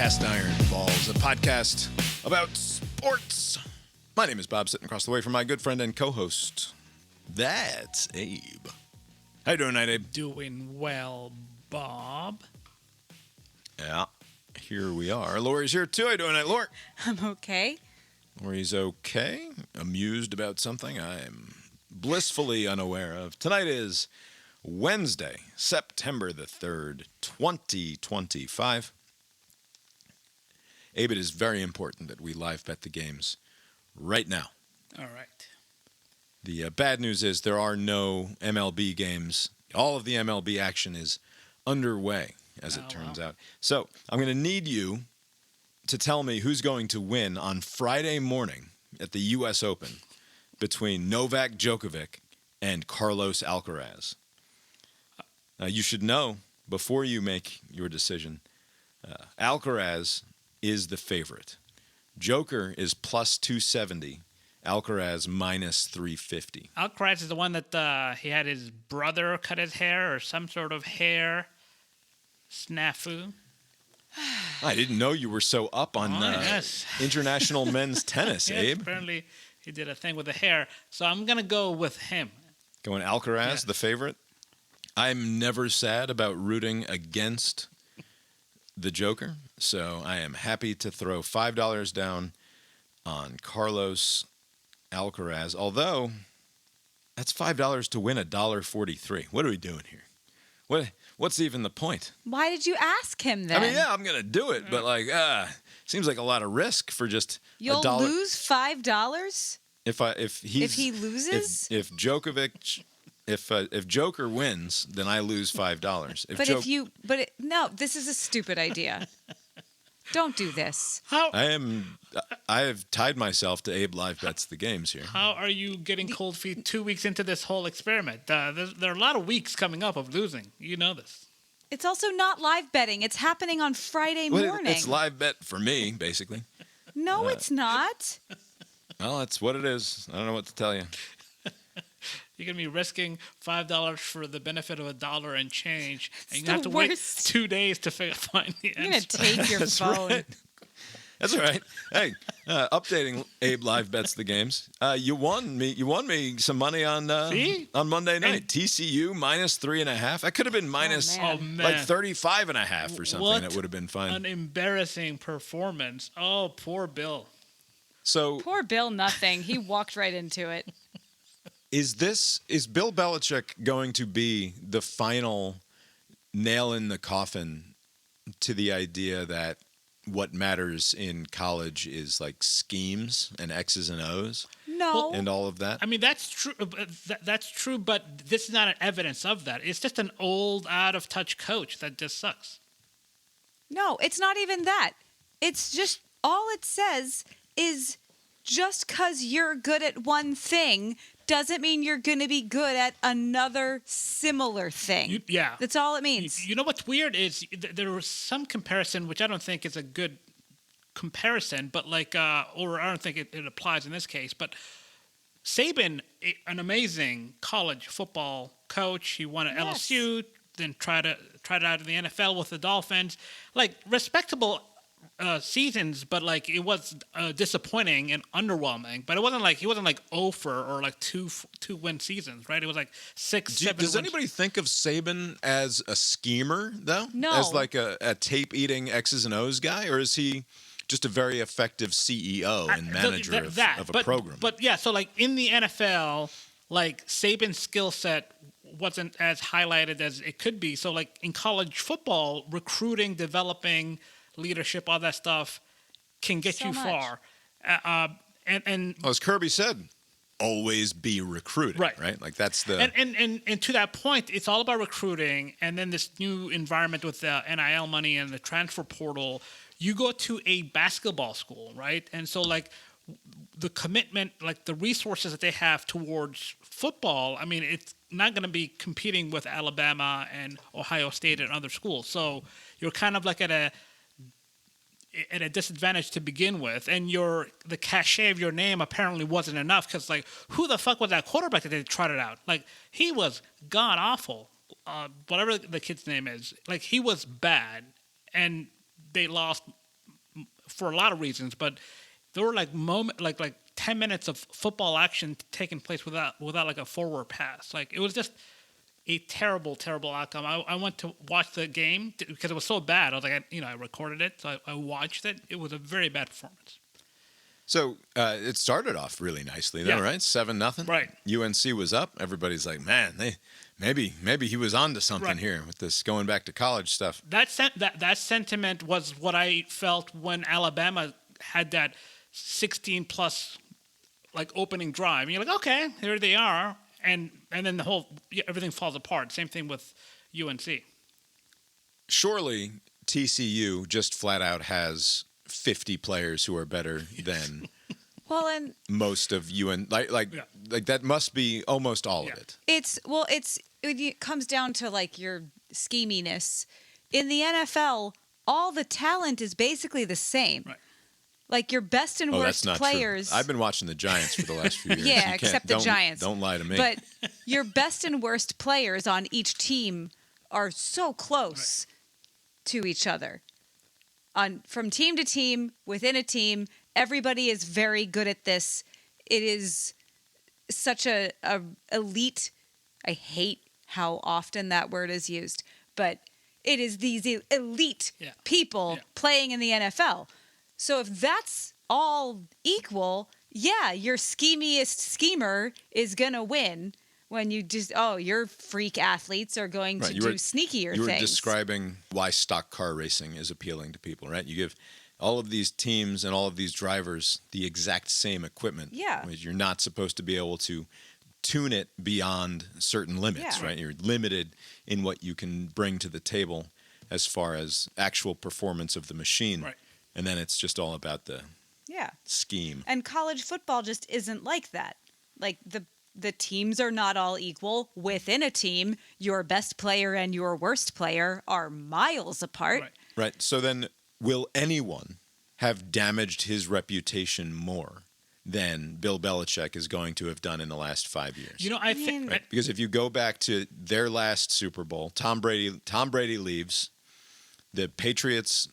Cast Iron Balls, a podcast about sports. My name is Bob, sitting across the way from my good friend and co-host. That's Abe. How you doing tonight, Abe? Doing well, Bob. Yeah, here we are. Lori's here too. How you doing tonight, Lori? I'm okay. Lori's okay. Amused about something I'm blissfully unaware of. Tonight is Wednesday, September the 3rd, 2025. Abe, it is very important that we live bet the games right now. All right. The bad news is there are no MLB games. All of the MLB action is underway, as it turns out. So I'm going to need you to tell me who's going to win on Friday morning at the U.S. Open between Novak Djokovic and Carlos Alcaraz. You should know, before you make your decision, Alcaraz is the favorite. Joker is plus 270. Alcaraz minus 350. Alcaraz is the one that he had his brother cut his hair or some sort of hair snafu. I didn't know you were so up on yes. international men's tennis, Yes, Abe. apparently he did a thing with the hair. So I'm going to go with him. Going Alcaraz, Yes. the favorite. I'm never sad about rooting against the Joker, so I am happy to throw $5 down on Carlos Alcaraz, although that's $5 to win $1.43. What are we doing here? What's even the point? Why did you ask him then? I mean, yeah, I'm going to do it, but seems like a lot of risk for just You'll $1. lose $5 If he loses. If Djokovic, if Joker wins, then I lose $5. No, this is a stupid idea. Don't do this. I have tied myself to Abe Live Bets the games here. How are you getting cold feet 2 weeks into this whole experiment? There are a lot of weeks coming up of losing. You know this. It's also not live betting. It's happening on Friday morning. It's live bet for me, basically. No, it's not. Well, that's what it is. I don't know what to tell you. You're going to be risking $5 for the benefit of $1 and change. And you're going to have to worst. wait 2 days to find the You're going answer. to take your That's phone. right. That's all right. Hey, updating Abe Live Bets the games. You won me some money on Monday night. Hey. TCU minus 3.5. That could have been minus man. like 35.5 or something. What That would have been fine. An embarrassing performance. Oh, poor Bill. So Poor Bill, nothing. He walked right into it. is Bill Belichick going to be the final nail in the coffin to the idea that what matters in college is like schemes and X's and O's No. and all of that? I mean, that's true. That's true, but this is not an evidence of that. It's just an old, out-of-touch coach that just sucks. No, it's not even that. It's just all it says is just because you're good at one thing doesn't mean you're going to be good at another similar thing. Yeah. That's all it means. You know what's weird is there was some comparison, which I don't think is a good comparison, but or I don't think it applies in this case, but Saban, an amazing college football coach. He won at Yes. LSU, then tried it out in the NFL with the Dolphins. Like, respectable seasons, but it was disappointing and underwhelming. But it wasn't like he wasn't like 0 or like two win seasons, right? It was like 6, 7 Does wins. anybody think of Saban as a schemer, though? No. As like a tape-eating X's and O's guy? Or is he just a very effective CEO and manager of a program? But yeah, so in the NFL, Saban's skill set wasn't as highlighted as it could be. So in college football, recruiting, developing, leadership, all that stuff can get So you much. far. And Well, as Kirby said, always be recruiting, right? Like that's the... And to that point, it's all about recruiting, and then this new environment with the NIL money and the transfer portal. You go to a basketball school, right? And so the commitment, the resources that they have towards football, I mean, it's not going to be competing with Alabama and Ohio State and other schools. So you're kind of at a disadvantage to begin with, and the cachet of your name apparently wasn't enough because who the fuck was that quarterback that they trotted out? He was god awful, whatever the kid's name is. He was bad, and they lost for a lot of reasons, but there were like 10 minutes of football action taking place without like a forward pass. Like it was just a terrible, terrible outcome. I went to watch the game because it was so bad. I was like, I recorded it, so I watched it. It was a very bad performance. So it started off really nicely, though, right? 7-0. Right. UNC was up. Everybody's like, man, maybe he was onto something here with this going back to college stuff. That sentiment was what I felt when Alabama had that 16+ like opening drive. And you're like, okay, here they are, and then everything falls apart. Same thing with UNC. Surely TCU just flat out has 50 players who are better than and most of UN. Like that must be almost all of it. It comes down to like your scheminess. In the NFL, all the talent is basically the same. Right. Like your best and worst that's not players. True. I've been watching the Giants for the last few years. Yeah, except the Giants. Don't lie to me. But your best and worst players on each team are so close to each other. From team to team, within a team, everybody is very good at this. It is such a elite. I hate how often that word is used, but it is these elite people playing in the NFL. So if that's all equal, your schemiest schemer is going to win when you just, your freak athletes are going to do sneakier things. You were describing why stock car racing is appealing to people, right? You give all of these teams and all of these drivers the exact same equipment. Yeah. You're not supposed to be able to tune it beyond certain limits, right? You're limited in what you can bring to the table as far as actual performance of the machine. Right. And then it's just all about the scheme. And college football just isn't like that. Like the teams are not all equal. Within a team, your best player and your worst player are miles apart. Right. So then will anyone have damaged his reputation more than Bill Belichick is going to have done in the last 5 years? I think because if you go back to their last Super Bowl, Tom Brady leaves. The Patriots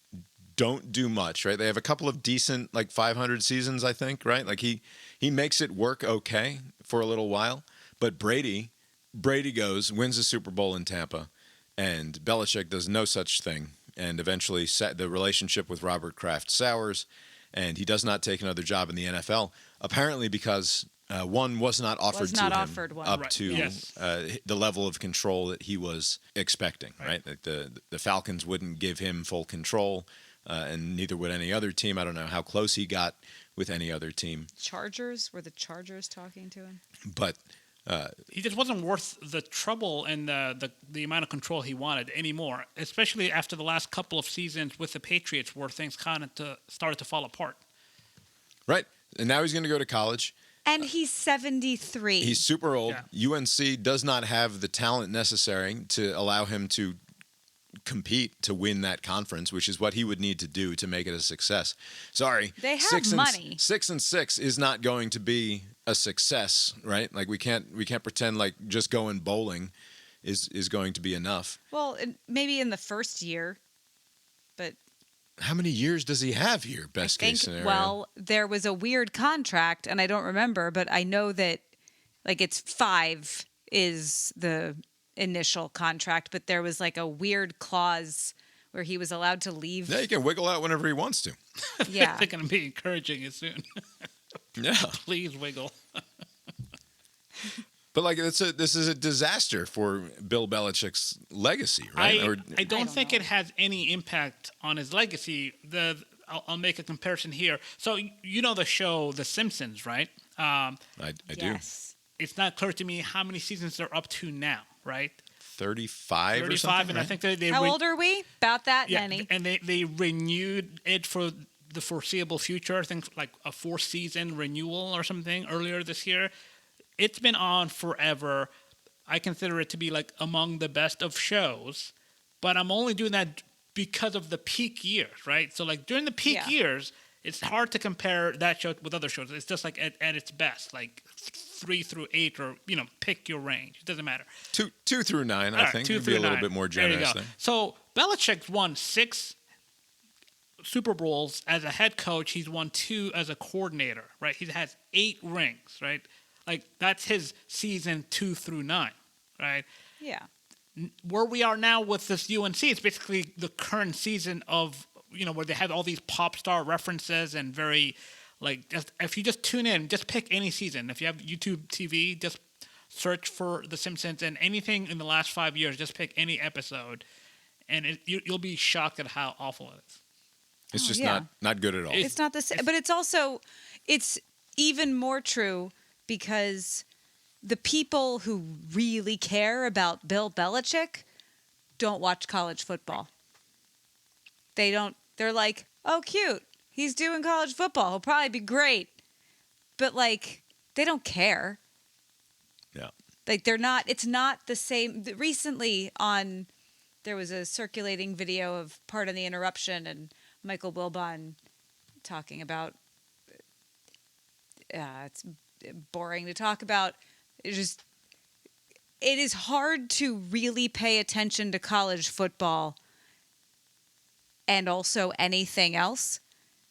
don't do much, right? They have a couple of decent, like 500 seasons, I think, right? Like he makes it work okay for a little while, but Brady goes, wins the Super Bowl in Tampa, and Belichick does no such thing, and eventually the relationship with Robert Kraft sours, and he does not take another job in the NFL, apparently because one was not offered to the level of control that he was expecting, right? Like the Falcons wouldn't give him full control, and neither would any other team. I don't know how close he got with any other team. Were the Chargers talking to him? But he just wasn't worth the trouble and the amount of control he wanted anymore, especially after the last couple of seasons with the Patriots where things kind of started to fall apart. Right. And now he's going to go to college. And he's 73. He's super old. Yeah. UNC does not have the talent necessary to allow him to compete to win that conference, which is what he would need to do to make it a success. Sorry. They have money. 6-6 is not going to be a success, right? Like we can't pretend like just going bowling is going to be enough. Well, maybe in the first year, but how many years does he have here? Case scenario. Well, there was a weird contract, and I don't remember, but I know that like it's 5 is the initial contract, but there was like a weird clause where he was allowed to leave. Yeah, he can wiggle out whenever he wants to. Yeah. They're going to be encouraging it soon. Yeah. Please wiggle. But like this is a disaster for Bill Belichick's legacy, right? I don't think it has any impact on his legacy. I'll make a comparison here. So you know the show The Simpsons, right? I do. It's not clear to me how many seasons they're up to now, right? 35 or something, and right? I think they How old are we? About that many. And they renewed it for the foreseeable future. I think like a 4-season renewal or something earlier this year. It's been on forever. I consider it to be like among the best of shows, but I'm only doing that because of the peak years, right? So like during the peak years, it's hard to compare that show with other shows. It's just like at its best, like 3 through 8, or pick your range. It doesn't matter. 2 through 9, I think. 2 You'd through be a 9. little bit more generous there. So Belichick's won 6 Super Bowls as a head coach. He's won 2 as a coordinator, right? He has 8 rings, right? Like, that's his season 2 through 9, right? Yeah. Where we are now with this UNC, it's basically the current season of, where they have all these pop star references and very, like, just, if you just tune in, just pick any season. If you have YouTube TV, just search for The Simpsons, and anything in the last 5 years, just pick any episode, and you'll be shocked at how awful it is. It's just yeah. not good at all. It's not the same, but it's even more true because the people who really care about Bill Belichick don't watch college football. They don't. They're like, oh, cute. He's doing college football. He'll probably be great. But, like, they don't care. Yeah. Like, they're not. It's not the same. Recently there was a circulating video of Pardon the Interruption and Michael Wilbon talking about, it's boring to talk about. It is hard to really pay attention to college football and also anything else.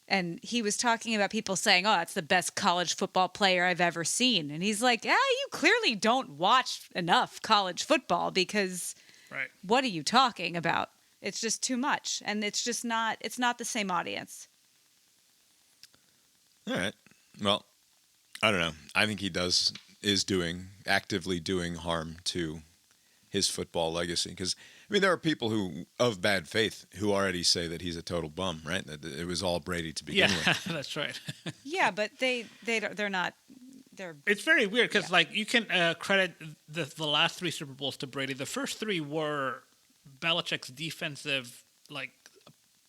And he was talking about people saying, oh, that's the best college football player I've ever seen. And he's like, yeah, you clearly don't watch enough college football because what are you talking about? It's just too much. And it's not the same audience. All right. Well, I don't know. I think he is actively doing harm to his football legacy. Because, I mean, there are people of bad faith who already say that he's a total bum, right? That it was all Brady to begin with. Yeah, that's right. Yeah, but they're not. It's very weird because, like, you can credit the last 3 Super Bowls to Brady. The first 3 were Belichick's defensive, like,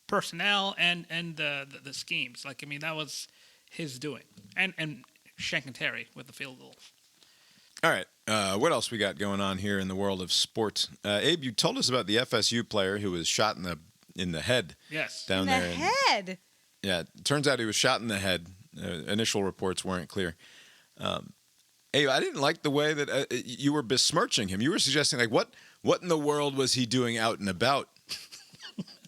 personnel and the schemes. Like, I mean, that was his doing. And Shank and Terry with the field goals. All right. What else we got going on here in the world of sports? Abe, you told us about the FSU player who was shot in the head. Yes. Down in there. The head? Yeah. It turns out he was shot in the head. Initial reports weren't clear. Abe, I didn't like the way that you were besmirching him. You were suggesting, like, what in the world was he doing out and about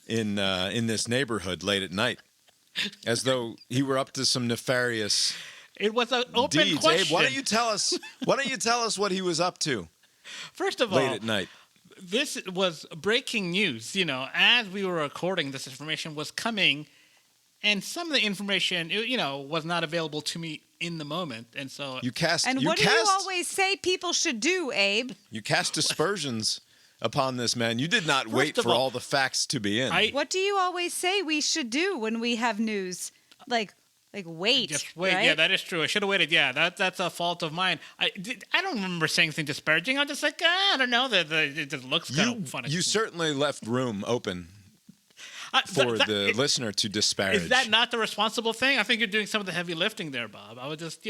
in this neighborhood late at night? As though he were up to some nefarious It was an open deeds. question. Abe, why don't you tell us what he was up to? First of all, late at night. This was breaking news. As we were recording, this information was coming, and some of the information, was not available to me in the moment, and so do you always say people should do, Abe? You cast aspersions upon this man. You did not wait for all the facts to be in. What do you always say we should do when we have news? Like wait. Just wait. Right? Yeah, that is true. I should have waited. Yeah, that's a fault of mine. I don't remember saying anything disparaging. I'm just like, I don't know. It just looks kind of funny. You certainly left room open for the listener to disparage. Is that not the responsible thing? I think you're doing some of the heavy lifting there, Bob. I was just,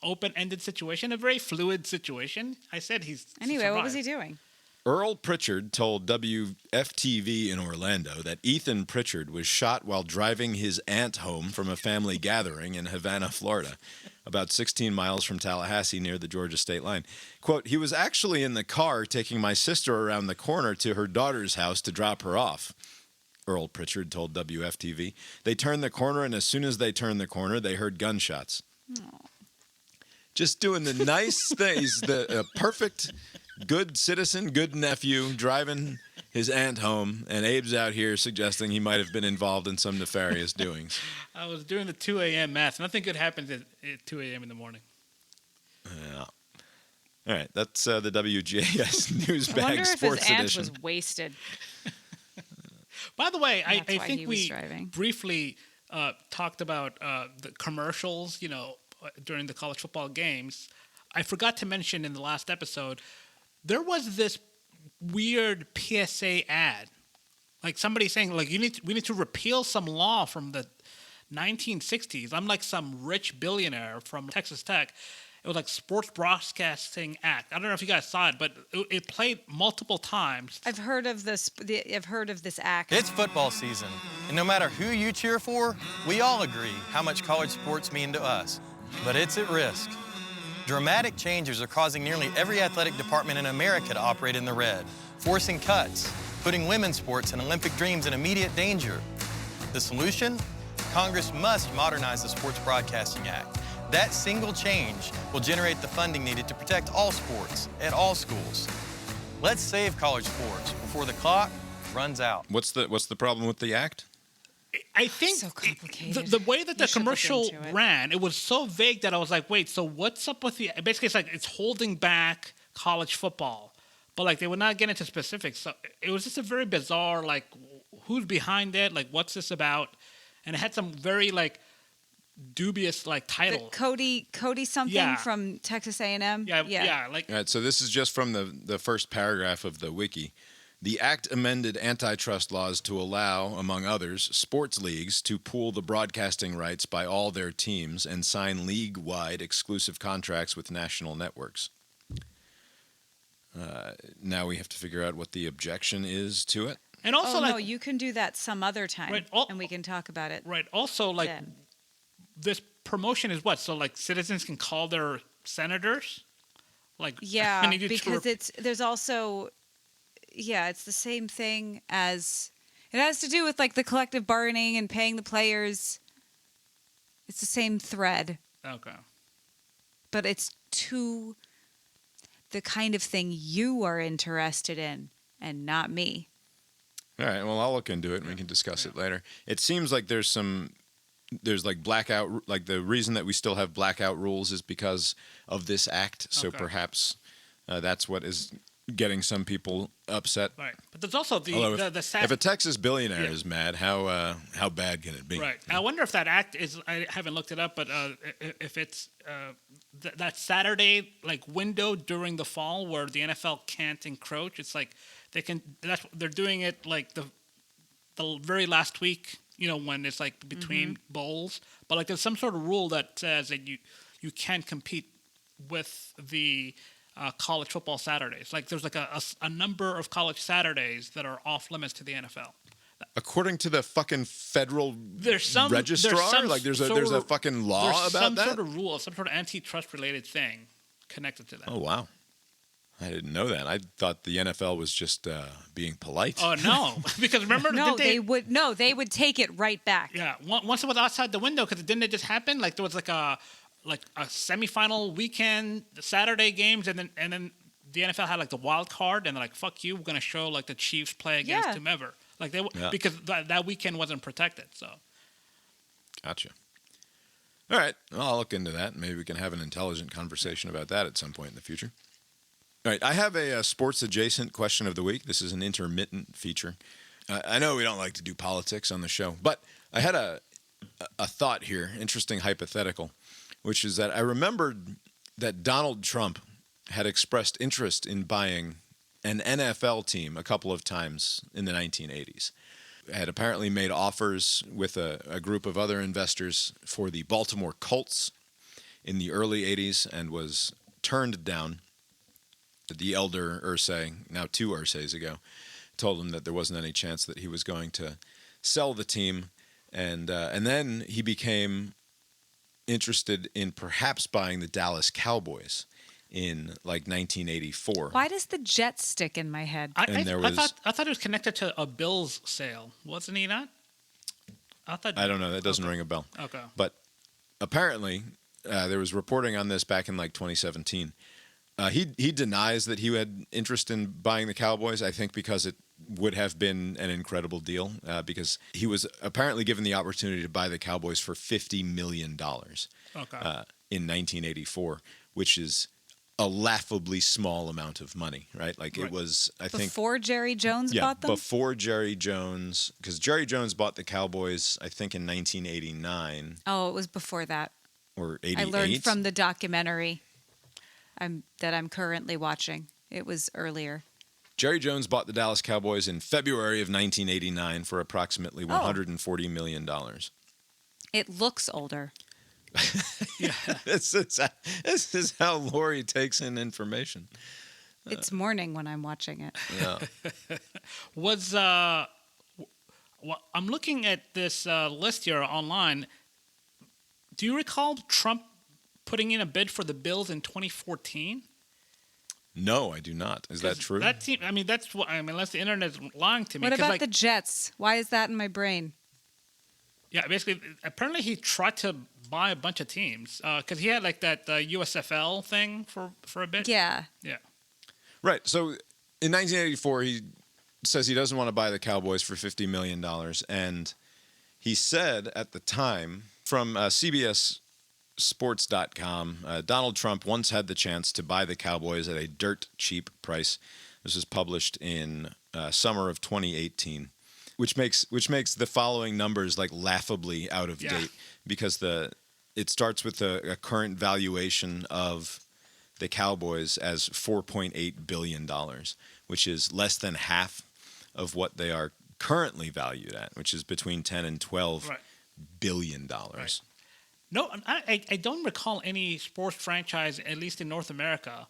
open-ended situation, a very fluid situation. I said he's Anyway, survived. what was he doing? Earl Pritchard told WFTV in Orlando that Ethan Pritchard was shot while driving his aunt home from a family gathering in Havana, Florida, about 16 miles from Tallahassee near the Georgia state line. Quote, he was actually in the car taking my sister around the corner to her daughter's house to drop her off, Earl Pritchard told WFTV. They turned the corner, and as soon as they turned the corner, they heard gunshots. Aww. Just doing the nice thing. He's the perfect... good citizen, good nephew, driving his aunt home, and Abe's out here suggesting he might have been involved in some nefarious doings. I was doing the 2 a.m. math. Nothing good happens at 2 a.m. in the morning. Yeah. All right, that's the WGAS NewsBag I wonder Sports if his Edition. aunt was wasted. By the way, I think we driving. briefly talked about the commercials, during the college football games. I forgot to mention in the last episode, there was this weird PSA ad, like somebody saying, like, we need to repeal some law from the 1960s. I'm like some rich billionaire from Texas Tech. It was like Sports Broadcasting Act. I don't know if you guys saw it, but it played multiple times. I've heard of this. I've heard of this act. It's football season, and no matter who you cheer for, we all agree how much college sports mean to us. But it's at risk. Dramatic changes are causing nearly every athletic department in America to operate in the red, forcing cuts, putting women's sports and Olympic dreams in immediate danger. The solution? Congress must modernize the Sports Broadcasting Act. That single change will generate the funding needed to protect all sports at all schools. Let's save college sports before the clock runs out. What's the problem with the act? I think So complicated. the way that the You should look commercial into it. ran, it was so vague that I was like, wait, so what's up with the? Basically, it's like it's holding back college football, but like they would not get into specifics. So it was just a very bizarre, like, who's behind it? Like, what's this about? And it had some very like dubious like The title. Cody something Yeah. from Texas A&M. Yeah, like All right, so this is just from the first paragraph of the wiki. The act amended antitrust laws to allow, among others, sports leagues to pool the broadcasting rights by all their teams and sign league-wide exclusive contracts with national networks. Now we have to figure out what the objection is to it. and also Oh like no, you can do that some other time, Right, and we can talk about it. right. Also like then. this promotion is what? So like citizens can call their senators. Like I Yeah, need you to because there's also, it's the same thing as it has to do with like the collective bargaining and paying the players. It's the same thread, okay. but it's to the kind of thing you are interested in and not me. All right, well, I'll look into it and we can discuss it later. It seems like there's like blackout, like the reason that we still have blackout rules is because of this act. So Okay. perhaps that's what is getting some people upset. Right, but there's also Although the sad if a Texas billionaire Yeah. is mad, how bad can it be? right. I wonder if that act is. I haven't looked it up, but if it's that Saturday like window during the fall where the NFL can't encroach, it's like they can. They're doing it like the very last week. You know, when it's like between bowls, but like there's some sort of rule that says that you can't compete with the college football Saturdays. Like there's like a number of college Saturdays that are off limits to the NFL. According to the fucking federal registrar, there's a fucking law there's about some that. sort of rule, some sort of antitrust related thing connected to that. Oh wow, I didn't know that. I thought the NFL was just being polite. Oh no, because remember No, didn't they would take it right back. Yeah, once it was outside the window, because didn't it just happen? Like there was like a semifinal weekend Saturday games, and then the NFL had like the wild card, and they're like, "Fuck you, we're gonna show like the Chiefs play against Yeah. whomever." Like Yeah. because that weekend wasn't protected. So Gotcha. All right, well, I'll look into that. Maybe we can have an intelligent conversation about that at some point in the future. All right, I have a sports adjacent question of the week. This is an intermittent feature. I know we don't like to do politics on the show, but I had a thought here, interesting hypothetical, which is that I remembered that Donald Trump had expressed interest in buying an NFL team a couple of times in the 1980s. Had apparently made offers with a group of other investors for the Baltimore Colts in the early 80s and was turned down. The elder Irsay, now 2 Irsays ago, told him that there wasn't any chance that he was going to sell the team. And then he became interested in perhaps buying the Dallas Cowboys in like 1984. Why does the jet stick in my head? I thought it was connected to a Bills sale, wasn't he not? I don't know. That doesn't ring a bell. Okay. But apparently, there was reporting on this back in like 2017. He denies that he had interest in buying the Cowboys, I think because it would have been an incredible deal because he was apparently given the opportunity to buy the Cowboys for $50 million in 1984, which is a laughably small amount of money, right? Like Right. it was, I think. Before Jerry Jones bought them? Before Jerry Jones, because Jerry Jones bought the Cowboys, I think, in 1989 Oh, it was before that. or 88. I learned from the documentary that I'm currently watching. It was earlier. Jerry Jones bought the Dallas Cowboys in February of 1989 for approximately $140 million. It looks older. This is how Lori takes in information. It's morning when I'm watching it. Yeah. I'm looking at this list here online. Do you recall Trump putting in a bid for the Bills in 2014? No, I do not. Is that true? That seems, unless the internet is lying to me. What 'cause, about like, the Jets? Why is that in my brain? Yeah, basically, apparently he tried to buy a bunch of teams because he had like that USFL thing for a bit. Yeah. Yeah. Right. So in 1984, he says he doesn't want to buy the Cowboys for $50 million. And he said at the time from CBS Sports.com, Donald Trump once had the chance to buy the Cowboys at a dirt cheap price. This was published in summer of 2018, which makes the following numbers like laughably out of date because it starts with a current valuation of the Cowboys as $4.8 billion, which is less than half of what they are currently valued at, which is between 10 and 12 billion dollars. Right. No, I don't recall any sports franchise, at least in North America,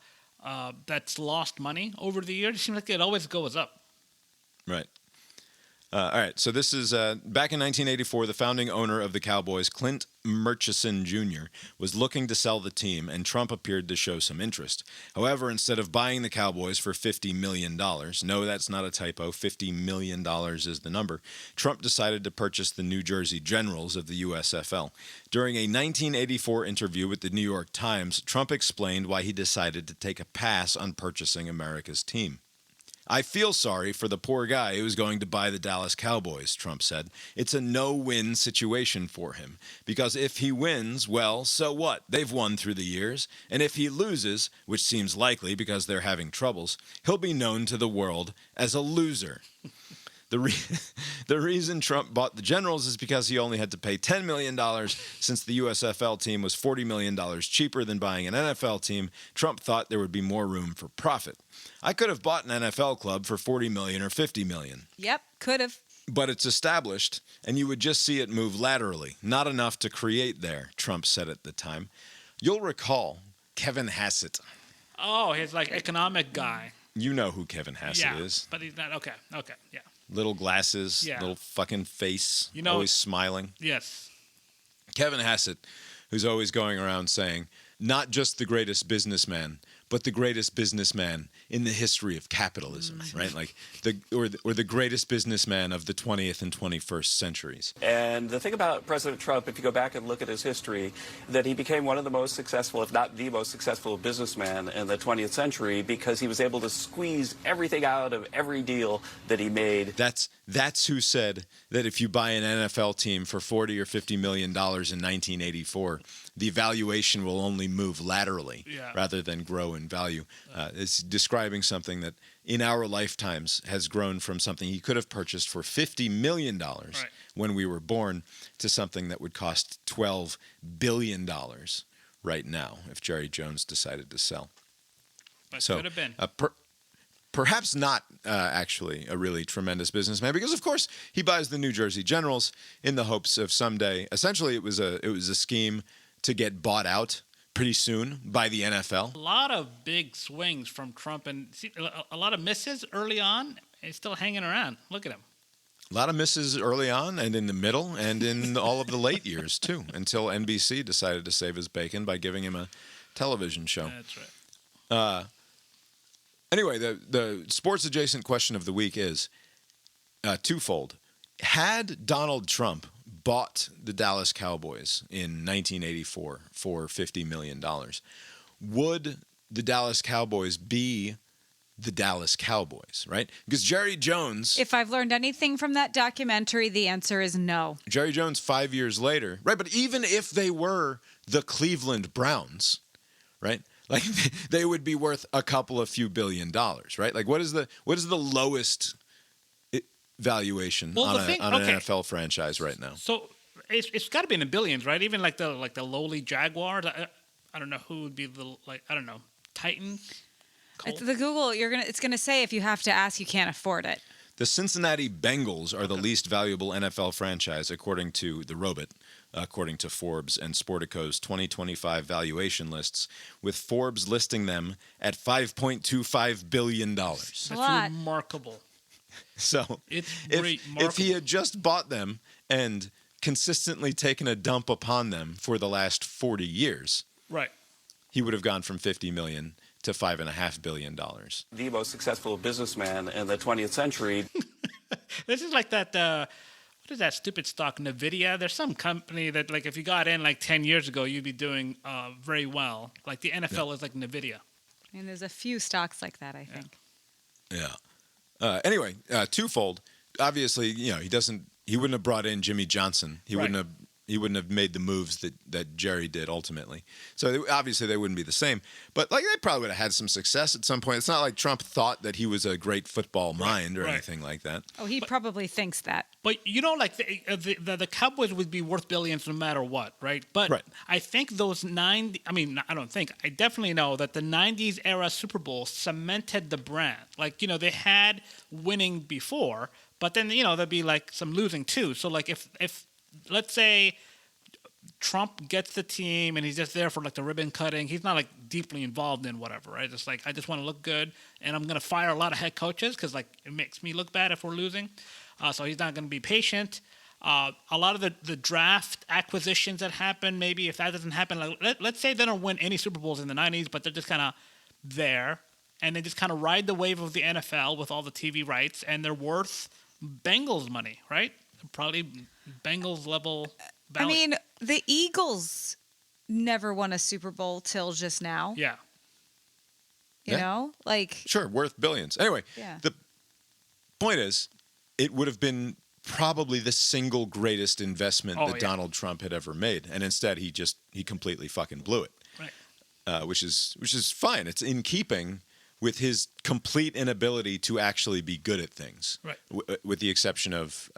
that's lost money over the years. It seems like it always goes up. Right. All right. So this is back in 1984. The founding owner of the Cowboys, Clint Murchison Jr., was looking to sell the team, and Trump appeared to show some interest. However, instead of buying the Cowboys for $50 million, no, that's not a typo, $50 million is the number, Trump decided to purchase the New Jersey Generals of the USFL. During a 1984 interview with the New York Times, Trump explained why he decided to take a pass on purchasing America's team. I feel sorry for the poor guy who is going to buy the Dallas Cowboys, Trump said. It's a no-win situation for him. Because if he wins, well, so what? They've won through the years. And if he loses, which seems likely because they're having troubles, he'll be known to the world as a loser. The reason Trump bought the Generals is because he only had to pay $10 million since the USFL team was $40 million cheaper than buying an NFL team. Trump thought there would be more room for profit. I could have bought an NFL club for $40 million or $50 million. Yep, could have. But it's established, and you would just see it move laterally. Not enough to create there, Trump said at the time. You'll recall Kevin Hassett. Oh, he's like economic guy. You know who Kevin Hassett is. But he's not. Okay, yeah. Little glasses, little fucking face, always smiling. Yes. Kevin Hassett, who's always going around saying, not just the greatest businessman, but the greatest businessman in the history of capitalism, right? Like the greatest businessman of the 20th and 21st centuries. And the thing about President Trump, if you go back and look at his history, that he became one of the most successful, if not the most successful businessman in the 20th century because he was able to squeeze everything out of every deal that he made. That's who said that if you buy an NFL team for $40 or $50 million in 1984, the valuation will only move laterally rather than grow in value. It's describing something that in our lifetimes has grown from something he could have purchased for $50 million when we were born to something that would cost $12 billion right now if Jerry Jones decided to sell. But so, could have been. Perhaps not actually a really tremendous businessman because, of course, he buys the New Jersey Generals in the hopes of someday. Essentially, it was a scheme to get bought out pretty soon by the NFL. A lot of big swings from Trump and a lot of misses early on. He's still hanging around. Look at him. A lot of misses early on and in the middle and in all of the late years, too, until NBC decided to save his bacon by giving him a television show. That's right. Anyway, the sports-adjacent question of the week is twofold. Had Donald Trump bought the Dallas Cowboys in 1984 for $50 million, would the Dallas Cowboys be the Dallas Cowboys, right? Because Jerry Jones... If I've learned anything from that documentary, the answer is no. Jerry Jones 5 years later, right? But even if they were the Cleveland Browns, right? Like they would be worth a couple of few $1 billion, right? Like what is the lowest valuation on an NFL franchise right now? So it's got to be in the billions, right? Even like the lowly Jaguars. I don't know who would be Titans. It's the Google. It's gonna say if you have to ask, you can't afford it. The Cincinnati Bengals are the least valuable NFL franchise according to the Robot. According to Forbes and Sportico's 2025 valuation lists, with Forbes listing them at $5.25 billion. That's remarkable. So if he had just bought them and consistently taken a dump upon them for the last 40 years, right, he would have gone from $50 million to $5.5 billion. The most successful businessman in the 20th century. This is like that... what is that stupid stock, Nvidia? There's some company that, like, if you got in like 10 years ago, you'd be doing very well. Like the NFL is like Nvidia. And there's a few stocks like that, I think. Yeah. Anyway, twofold. Obviously, he wouldn't have brought in Jimmy Johnson. He wouldn't have made the moves that Jerry did ultimately. So obviously they wouldn't be the same. But like they probably would have had some success at some point. It's not like Trump thought that he was a great football mind or anything like that. Oh, he probably thinks that. But like the Cowboys would be worth billions no matter what, right? But I think those I definitely know that the 90s era Super Bowl cemented the brand. Like, they had winning before, but then, there'd be like some losing too. So like if let's say Trump gets the team and he's just there for like the ribbon cutting, he's not like deeply involved in whatever, right? Just like, I just want to look good and I'm going to fire a lot of head coaches because like it makes me look bad if we're losing. So he's not going to be patient. A lot of the draft acquisitions that happen, maybe if that doesn't happen, like let's say they don't win any Super Bowls in the 90s, but they're just kind of there and they just kind of ride the wave of the NFL with all the TV rights and they're worth Bengals money, right? Probably Bengals level value. I mean, the Eagles never won a Super Bowl till just now. Yeah. You know? Like... Sure, worth billions. Anyway, the point is, it would have been probably the single greatest investment that Donald Trump had ever made. And instead, he completely fucking blew it. Right. Which is fine. It's in keeping with his complete inability to actually be good at things, right? With the exception of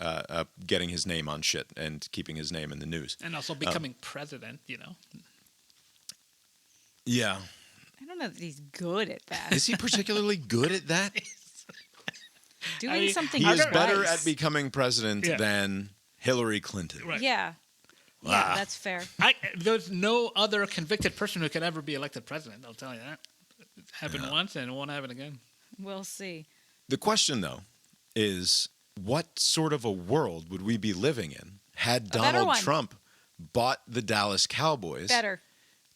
getting his name on shit and keeping his name in the news. And also becoming president, Yeah. I don't know that he's good at that. Is he particularly good at that? Doing something he is nice. better at becoming president than Hillary Clinton. Right. Yeah. Yeah, that's fair. There's no other convicted person who could ever be elected president, I'll tell you that. It happened once and it won't happen again. We'll see. The question, though, is what sort of a world would we be living in had Donald Trump bought the Dallas Cowboys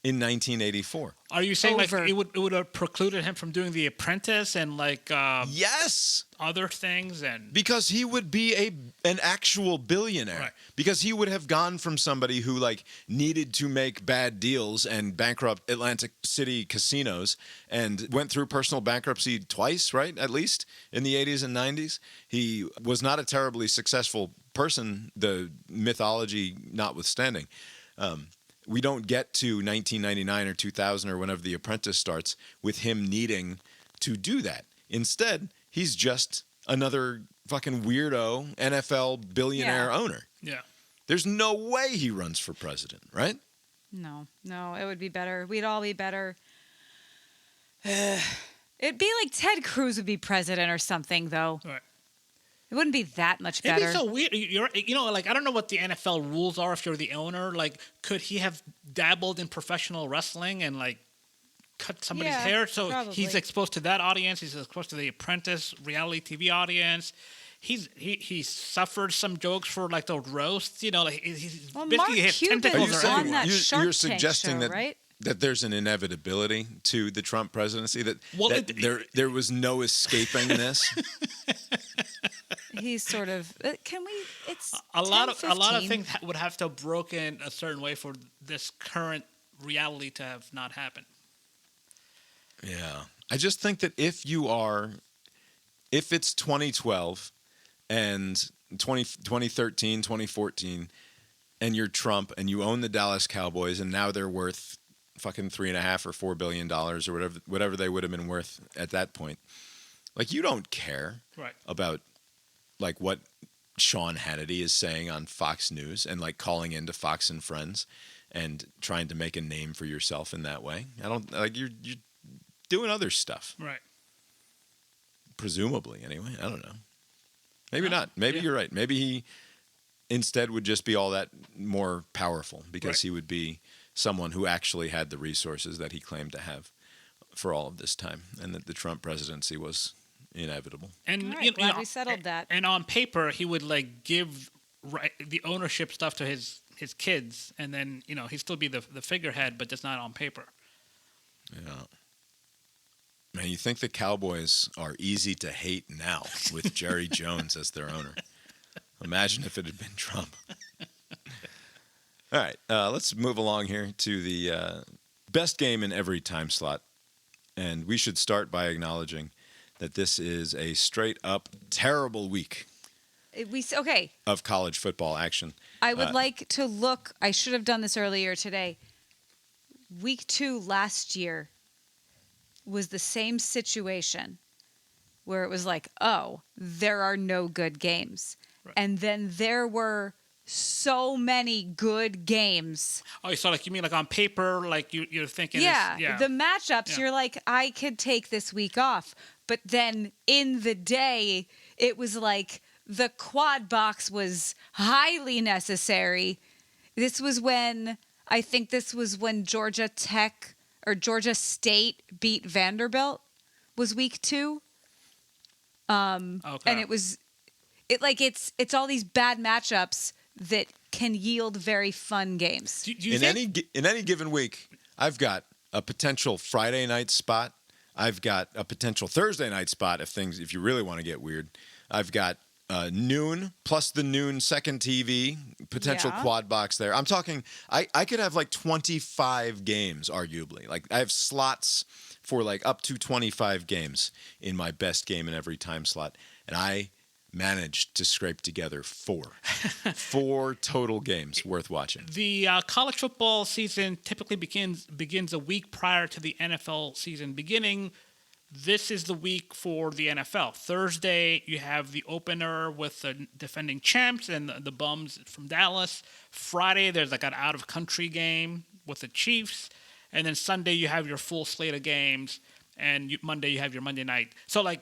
in 1984? Are you saying like it would have precluded him from doing The Apprentice and like yes, other things? And because he would be an actual billionaire. Right. Because he would have gone from somebody who like needed to make bad deals and bankrupt Atlantic City casinos and went through personal bankruptcy twice, right? At least in the 80s and 90s. He was not a terribly successful person, the mythology notwithstanding. We don't get to 1999 or 2000 or whenever The Apprentice starts with him needing to do that. Instead, he's just another fucking weirdo NFL billionaire owner. Yeah. There's no way he runs for president, right? No, it would be better. We'd all be better. It'd be like Ted Cruz would be president or something, though. Right. It wouldn't be that much better. It'd be so weird. Like, I don't know what the NFL rules are if you're the owner. Like, could he have dabbled in professional wrestling and, like, cut somebody's hair? So he's exposed to that audience. He's exposed to The Apprentice reality TV audience. He suffered some jokes for, like, the roasts. Like, he's basically his tentacles are everywhere. You're suggesting show, right? that there's an inevitability to the Trump presidency, that there was no escaping this? He's sort of. Can we? It's a lot of things would have to have broken a certain way for this current reality to have not happened. Yeah, I just think that if it's 2012 and 2013, 2014, and you're Trump and you own the Dallas Cowboys and now they're worth fucking $3.5 or $4 billion or whatever they would have been worth at that point, like you don't care about like what Sean Hannity is saying on Fox News and like calling into Fox and Friends and trying to make a name for yourself in that way. I don't like you're doing other stuff. Right. Presumably, anyway. I don't know. Maybe not. Maybe you're right. Maybe he instead would just be all that more powerful because he would be someone who actually had the resources that he claimed to have for all of this time, and that the Trump presidency was inevitable. And glad we settled that. And on paper, he would like give the ownership stuff to his kids, and then he'd still be the figurehead, but just not on paper. Yeah. Man, you think the Cowboys are easy to hate now with Jerry Jones as their owner? Imagine if it had been Trump. All right, let's move along here to the best game in every time slot. And we should start by acknowledging that this is a straight-up terrible week of college football action. I would like to look. I should have done this earlier today. Week 2 last year was the same situation where it was like, oh, there are no good games. Right. And then there were so many good games. Oh, so like you mean like on paper, like you're thinking. Yeah, the matchups, you're like, I could take this week off. But then in the day, it was like the quad box was highly necessary. I think this was when Georgia Tech or Georgia State beat Vanderbilt was week 2. And it's all these bad matchups that can yield very fun games. In any given week, I've got a potential Friday night spot. I've got a potential Thursday night spot if you really want to get weird. I've got noon plus the noon second TV potential quad box there. I'm talking I could have like 25 games arguably. Like I have slots for like up to 25 games in my best game in every time slot, and I managed to scrape together 4 total games worth watching. The college football season typically begins a week prior to the NFL season beginning. This is the week for the NFL. Thursday, you have the opener with the defending champs and the bums from Dallas. Friday, there's like an out-of-country game with the Chiefs. And then Sunday, you have your full slate of games. And Monday, you have your Monday night. So, like,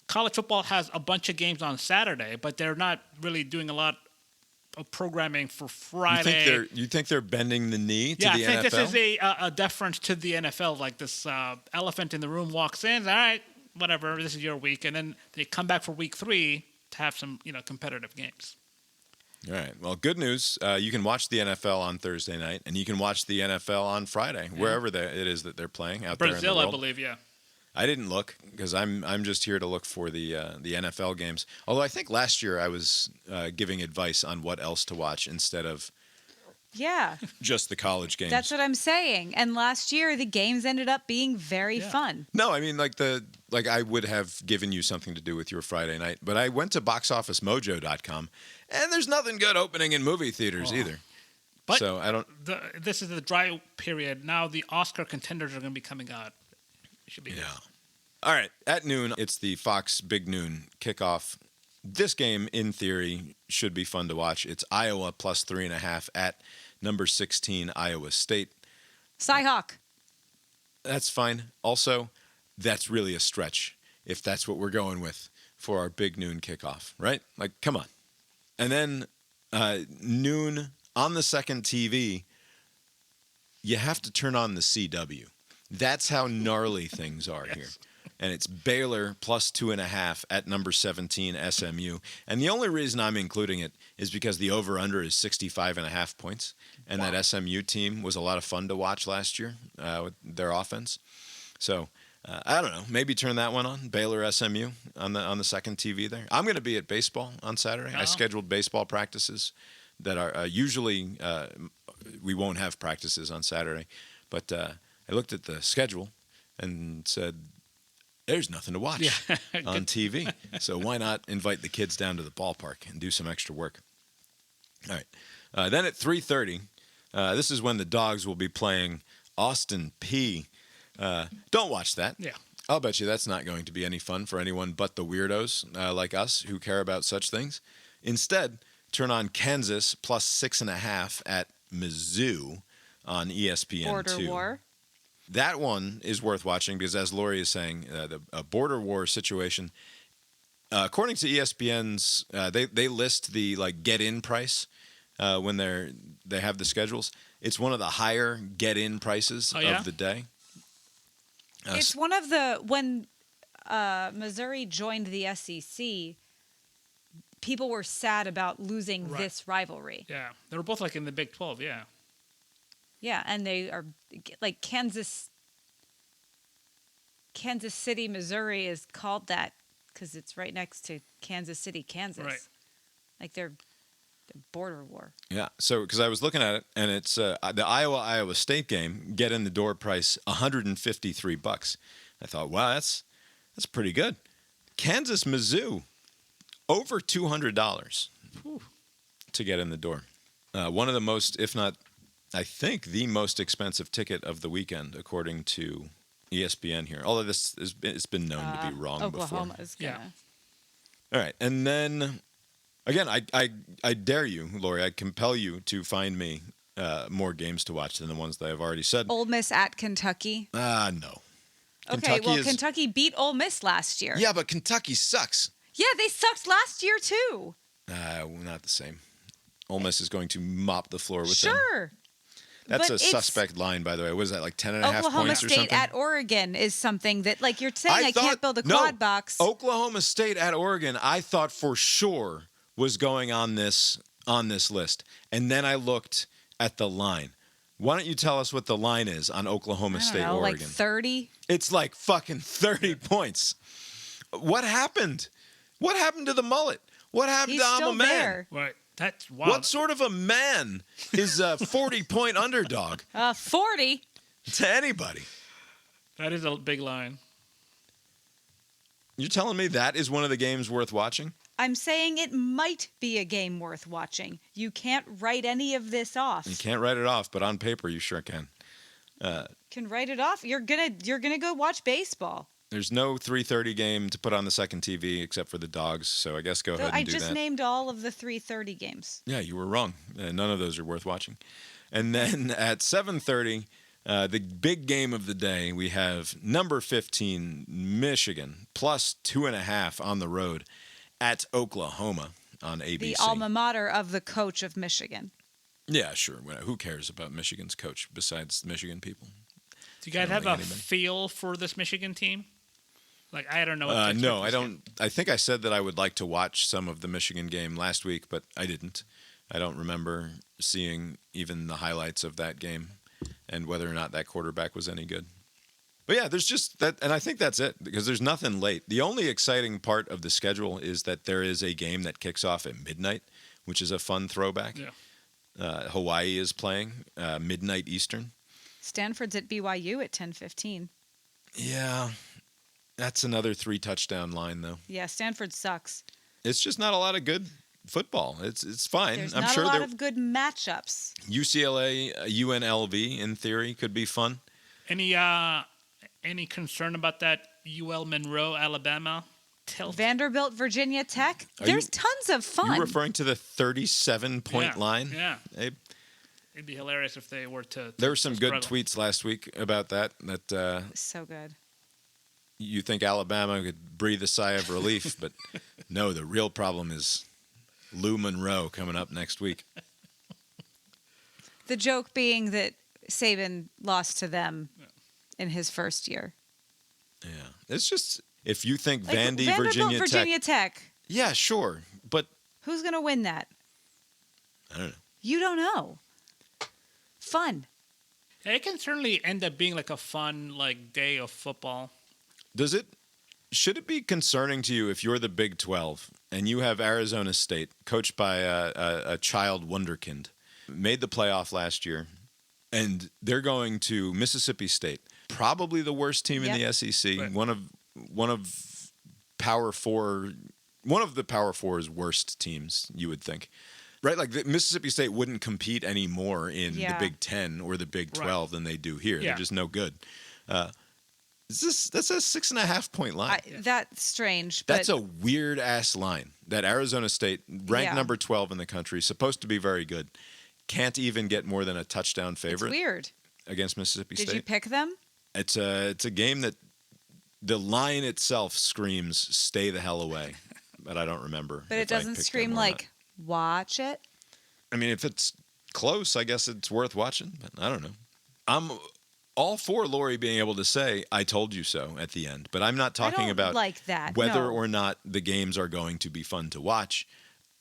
college football has a bunch of games on Saturday, but they're not really doing a lot of programming for Friday. You think they're bending the knee to the NFL? Yeah, I think this is a deference to the NFL. Like this elephant in the room walks in, all right, whatever, this is your week. And then they come back for week 3 to have some competitive games. All right. Well, good news. You can watch the NFL on Thursday night, and you can watch the NFL on Friday, wherever it is that they're playing out there in the world. Brazil, I believe, yeah. I didn't look because I'm just here to look for the NFL games. Although I think last year I was giving advice on what else to watch instead of just the college games. That's what I'm saying. And last year the games ended up being very fun. No, I mean like I would have given you something to do with your Friday night, but I went to boxofficemojo.com and there's nothing good opening in movie theaters either. But so I don't. This is the dry period. Now the Oscar contenders are going to be coming out. Should be good. All right. At noon, it's the Fox Big Noon kickoff. This game, in theory, should be fun to watch. It's Iowa plus 3.5 at number 16 Iowa State. Cyhawk. That's fine. Also, that's really a stretch if that's what we're going with for our Big Noon kickoff, right? Like, come on. And then noon on the second TV, you have to turn on the CW. That's how gnarly things are here. And it's Baylor plus 2.5 at number 17 SMU. And the only reason I'm including it is because the over-under is 65.5 points. And that SMU team was a lot of fun to watch last year with their offense. So I don't know. Maybe turn that one on, Baylor SMU on the second TV there. I'm going to be at baseball on Saturday. I scheduled baseball practices that are usually we won't have practices on Saturday. But I looked at the schedule and said, there's nothing to watch on TV. So why not invite the kids down to the ballpark and do some extra work? All right. Then at 3:30, this is when the Dogs will be playing Austin Peay. Don't watch that. Yeah. I'll bet you that's not going to be any fun for anyone but the weirdos like us who care about such things. Instead, turn on Kansas plus 6.5 at Mizzou on ESPN2. Border war. That one is worth watching because, as Lori is saying, the border war situation. According to ESPN's, they list the get-in price when they have the schedules. It's one of the higher get-in prices of the day. It's one of when Missouri joined the SEC. People were sad about losing this rivalry. Yeah, they were both in the Big 12. Yeah. Yeah, and they are Kansas City, Missouri is called that because it's right next to Kansas City, Kansas. Right. Like they're border war. Yeah. So, because I was looking at it, and it's the Iowa State game. Get in the door price $153. I thought, wow, that's pretty good. Kansas Mizzou over $200 to get in the door. One of the most, if not, I think the most expensive ticket of the weekend, according to ESPN here. Although it's been known to be wrong Oklahoma before. is gonna. All right, and then again, I dare you, Lori. I compel you to find me more games to watch than the ones that I've already said. Ole Miss at Kentucky. No. Okay, Kentucky beat Ole Miss last year. Yeah, but Kentucky sucks. Yeah, they sucked last year too. Not the same. Ole Miss is going to mop the floor with them. Sure. That's but a suspect line, by the way. What is that, like 10 and a half Oklahoma points or State something? at Oregon is something that, like, you're saying I can't build a quad box. Oklahoma State at Oregon, I thought for sure was going on this list. And then I looked at the line. Why don't you tell us what the line is on Oklahoma State, Oregon? Like 30? It's like fucking 30 points. What happened? What happened to the mullet? What happened to I'm a man? There. Right. That's wild. What sort of a man is a 40-point underdog 40? to anybody? That is a big line. You're telling me that is one of the games worth watching? I'm saying it might be a game worth watching. You can't write any of this off. You can't write it off, but on paper you sure can. Can write it off. You're gonna go watch baseball. There's no 3:30 game to put on the second TV except for the dogs, so I guess go ahead and I do just that. named all of the 3:30 games. Yeah, you were wrong. None of those are worth watching. And then at 7:30, the big game of the day, we have number 15, Michigan, plus 2.5 on the road at Oklahoma on ABC. The alma mater of the coach of Michigan. Yeah, sure. Who cares about Michigan's coach besides Michigan people? Do you guys have a feel for this Michigan team? Like, I don't know. What no, I don't. I think I said that I would like to watch some of the Michigan game last week, but I didn't. I don't remember seeing even the highlights of that game and whether or not that quarterback was any good. But yeah, there's just that, and I think that's it because there's nothing late. The only exciting part of the schedule is that there is a game that kicks off at midnight, which is a fun throwback. Yeah. Hawaii is playing midnight Eastern. Stanford's at BYU at 10:15. Yeah, that's another 3-touchdown line though. Yeah, Stanford sucks. It's just not a lot of good football. It's fine. There's I'm not sure a lot of good matchups. UCLA, UNLV in theory could be fun. Any concern about that UL Monroe, Alabama tilt? Vanderbilt, Virginia Tech. There's tons of fun. You referring to the 37-point line? Yeah. Hey, It'd be hilarious if they were to there were some good struggle. tweets last week about that So good. you think Alabama could breathe a sigh of relief, but no, the real problem is Lou Monroe coming up next week. The joke being that Saban lost to them in his first year. Yeah. It's just, if you think Like, Vandy, Vanderbilt, Virginia Tech. Yeah, sure. But Who's going to win that? I don't know. You don't know. Fun. It can certainly end up being like a fun day of football. Should it be concerning to you if you're the Big 12 and you have Arizona State, coached by a child wonderkind, made the playoff last year, and they're going to Mississippi State, probably the worst team in the SEC, Right. one of the Power Four's worst teams, you would think. Right, like Mississippi State wouldn't compete anymore in the Big 10 or the Big 12 than they do here. Yeah. They're just no good. That's a 6.5-point line. That's strange. That's but a weird ass line. That Arizona State, ranked number 12 in the country, supposed to be very good, can't even get more than a touchdown favorite. It's weird. Against Mississippi State. Did you pick them? It's a game that the line itself screams "Stay the hell away," but I don't remember. But it doesn't scream like watch it. I mean, if it's close, I guess it's worth watching. But I don't know. I'm all for Lori being able to say "I told you so" at the end, but I'm not talking about like that. whether No. or not the games are going to be fun to watch.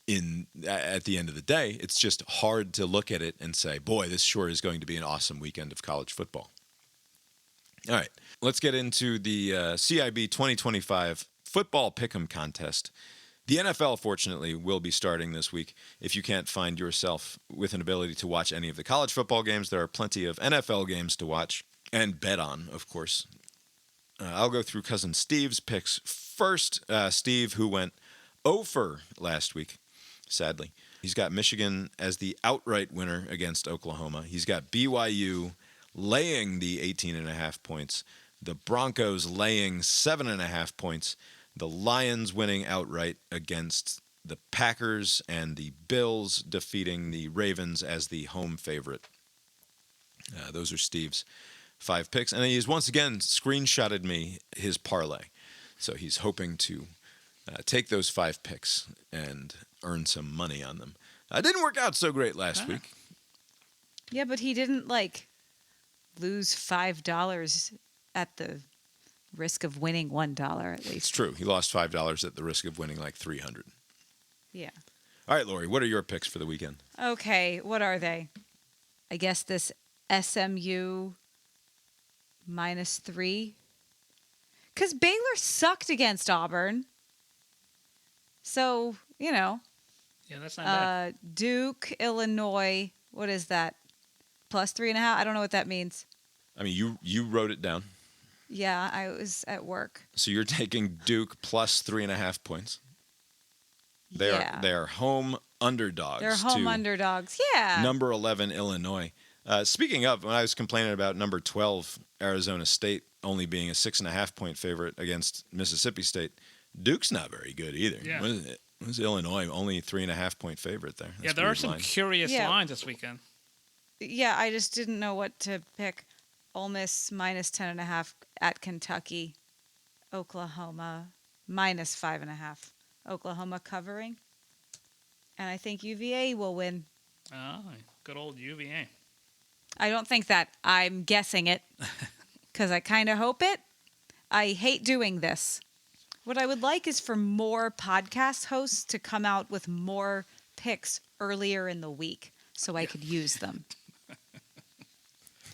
At the end of the day, it's just hard to look at it and say, "Boy, this sure is going to be an awesome weekend of college football." All right, let's get into the CIB 2025 football pick'em contest. The NFL, fortunately, will be starting this week. If you can't find yourself with an ability to watch any of the college football games, there are plenty of NFL games to watch and bet on, of course. I'll go through Cousin Steve's picks first. Steve, who went 0 for last week, sadly. He's got Michigan as the outright winner against Oklahoma. He's got BYU laying the 18.5 points. The Broncos laying 7.5 points. The Lions winning outright against the Packers, and the Bills defeating the Ravens as the home favorite. Those are Steve's 5 picks. And he's once again screenshotted me his parlay. So he's hoping to take those 5 picks and earn some money on them. Didn't work out so great last week. Yeah, but he didn't, lose $5 at the risk of winning $1 at least. It's true. He lost $5 at the risk of winning like $300. Yeah. All right, Lori, what are your picks for the weekend? Okay, what are they? I guess this SMU -3. Because Baylor sucked against Auburn. So, Yeah, that's not bad. Duke, Illinois, what is that? +3.5? I don't know what that means. I mean, you wrote it down. Yeah, I was at work. So you're taking Duke plus 3.5 points. They are home underdogs. They're home to underdogs. Yeah. Number 11 Illinois. Speaking of, when I was complaining about number 12 Arizona State only being a 6.5 point favorite against Mississippi State, Duke's not very good either. Yeah. What is it? What is Illinois only 3.5 point favorite there? That's Yeah, there a are weird some line. curious lines this weekend. Yeah, I just didn't know what to pick. Ole Miss -10.5 at Kentucky. Oklahoma -5.5. Oklahoma covering. And I think UVA will win. Oh, good old UVA. I don't think that. I'm guessing it because I kind of hope it. I hate doing this. What I would like is for more podcast hosts to come out with more picks earlier in the week so I could use them.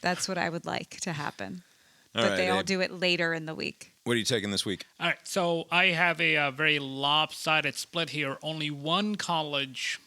That's what I would like to happen. But they all do it later in the week. What are you taking this week? All right, so I have a very lopsided split here. Only one college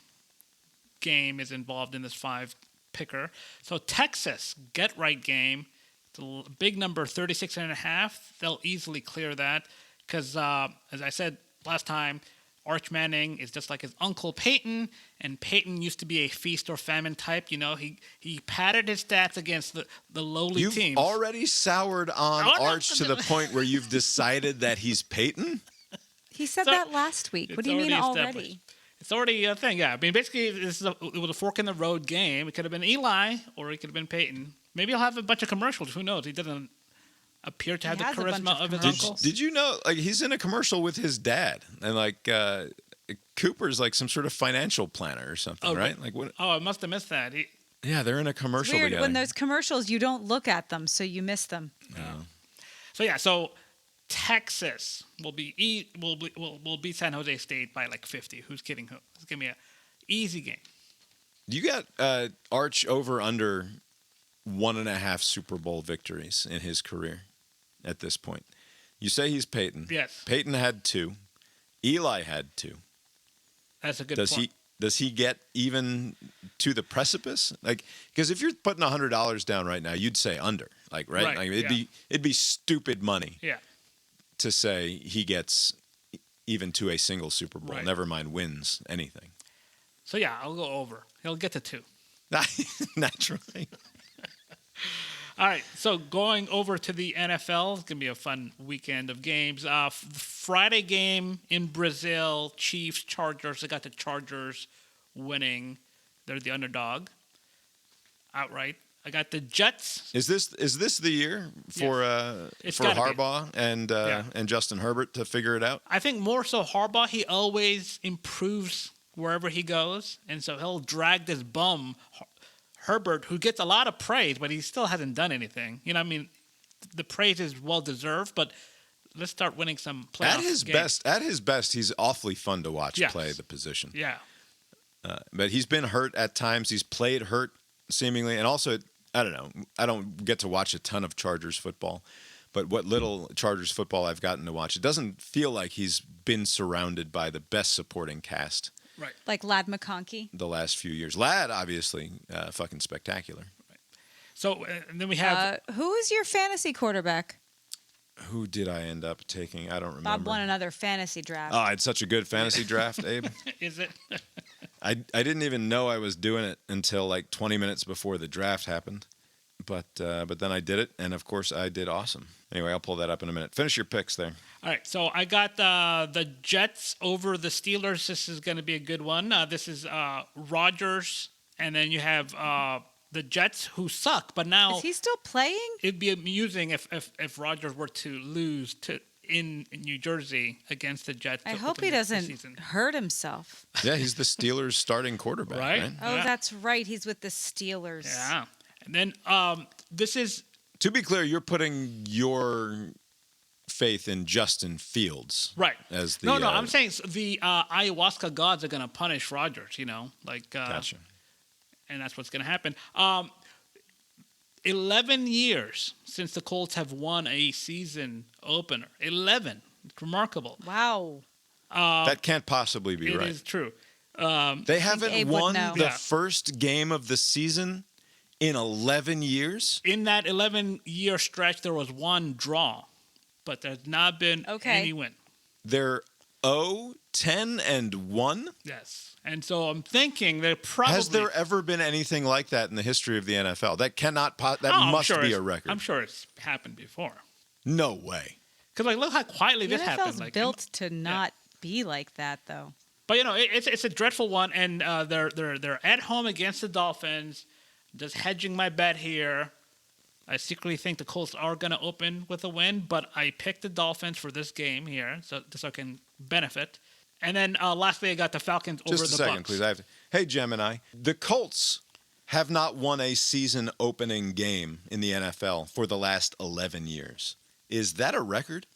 game is involved in this 5-picker. So Texas, get-right game. It's a big number, 36.5. They'll easily clear that because, as I said last time, Arch Manning is just like his uncle Peyton, and Peyton used to be a feast or famine type. He padded his stats against the lowly You've teams. already soured on Arch to the point where you've decided that he's Peyton? He said that last week. What do you mean already? It's already a thing, yeah. I mean, basically, it was a fork-in-the-road game. It could have been Eli, or it could have been Peyton. Maybe he'll have a bunch of commercials. Who knows? He doesn't appear to have the charisma of his uncle. Did you know, he's in a commercial with his dad, and Cooper's like some sort of financial planner or something, right? Like what? Oh, I must have missed that. Yeah, they're in a commercial Weird. together. When there's commercials, you don't look at them, so you miss them. So Texas will beat San Jose State by like 50. Who's kidding who? It's gonna be an easy game. You got Arch over under 1.5 Super Bowl victories in his career at this point. You say he's Peyton. Yes. Peyton had 2. Eli had 2. That's a good Does point. Does he get even to the precipice? Because if you're putting $100 down right now, you'd say under. Right? It'd be stupid money. Yeah. To say he gets even to a single Super Bowl. Right. Never mind wins anything. So yeah, I'll go over. He'll get to 2. Naturally. All right, so going over to the NFL, it's going to be a fun weekend of games. Friday game in Brazil, Chiefs, Chargers. I got the Chargers winning. They're the underdog outright. I got the Jets. Is this the year for Harbaugh and Justin Herbert to figure it out? I think more so Harbaugh. He always improves wherever he goes, and so he'll drag this bum Herbert, who gets a lot of praise, but he still hasn't done anything. The praise is well deserved, but let's start winning some playoff games. At his best, he's awfully fun to watch play the position. Yeah. But he's been hurt at times. He's played hurt seemingly, and also I don't know. I don't get to watch a ton of Chargers football, But what little Chargers football I've gotten to watch, it doesn't feel like he's been surrounded by the best supporting cast Right. Like Lad McConkey. the last few years. Ladd, obviously, fucking spectacular. So and then we have Who is your fantasy quarterback? Who did I end up taking? I don't remember. Bob won another fantasy draft. Oh, I had such a good fantasy draft, Abe. is it? I didn't even know I was doing it until like 20 minutes before the draft happened. But then I did it, and of course I did awesome. Anyway, I'll pull that up in a minute. Finish your picks there. All right, so I got the Jets over the Steelers. This is going to be a good one. This is Rodgers, and then you have the Jets, who suck, but now Is he still playing? it'd be amusing if Rodgers were to lose in New Jersey against the Jets. I to hope open he the doesn't season. hurt himself. Yeah, he's the Steelers' starting quarterback, Right? right? Oh, Yeah. that's right. He's with the Steelers. Yeah, and then this is To be clear, you're putting your faith in Justin Fields, right. As the no, I'm saying the ayahuasca gods are going to punish Rodgers. Gotcha. And that's what's going to happen. 11 years since the Colts have won a season opener. 11. It's remarkable. Wow. That can't possibly be It right. is true. They haven't Abe would won know. the Yeah. first game of the season in 11 years. In that 11-year stretch, there was one draw, but there's not been any win. They're 0-10-1. Yes. And so I'm thinking that probably... Has there ever been anything like that in the history of the NFL? That cannot. That Oh, I'm must sure be it's- a record. I'm sure it's happened before. No way. Because look how quietly The this NFL's happened. built to not be like that, though. But it's a dreadful one, and they're at home against the Dolphins. Just hedging my bet here. I secretly think the Colts are going to open with a win, but I picked the Dolphins for this game here, so I can benefit. And then lastly, I got the Falcons over the Just a second, Bucks. please. Hey, Gemini. The Colts have not won a season opening game in the NFL for the last 11 years. Is that a record?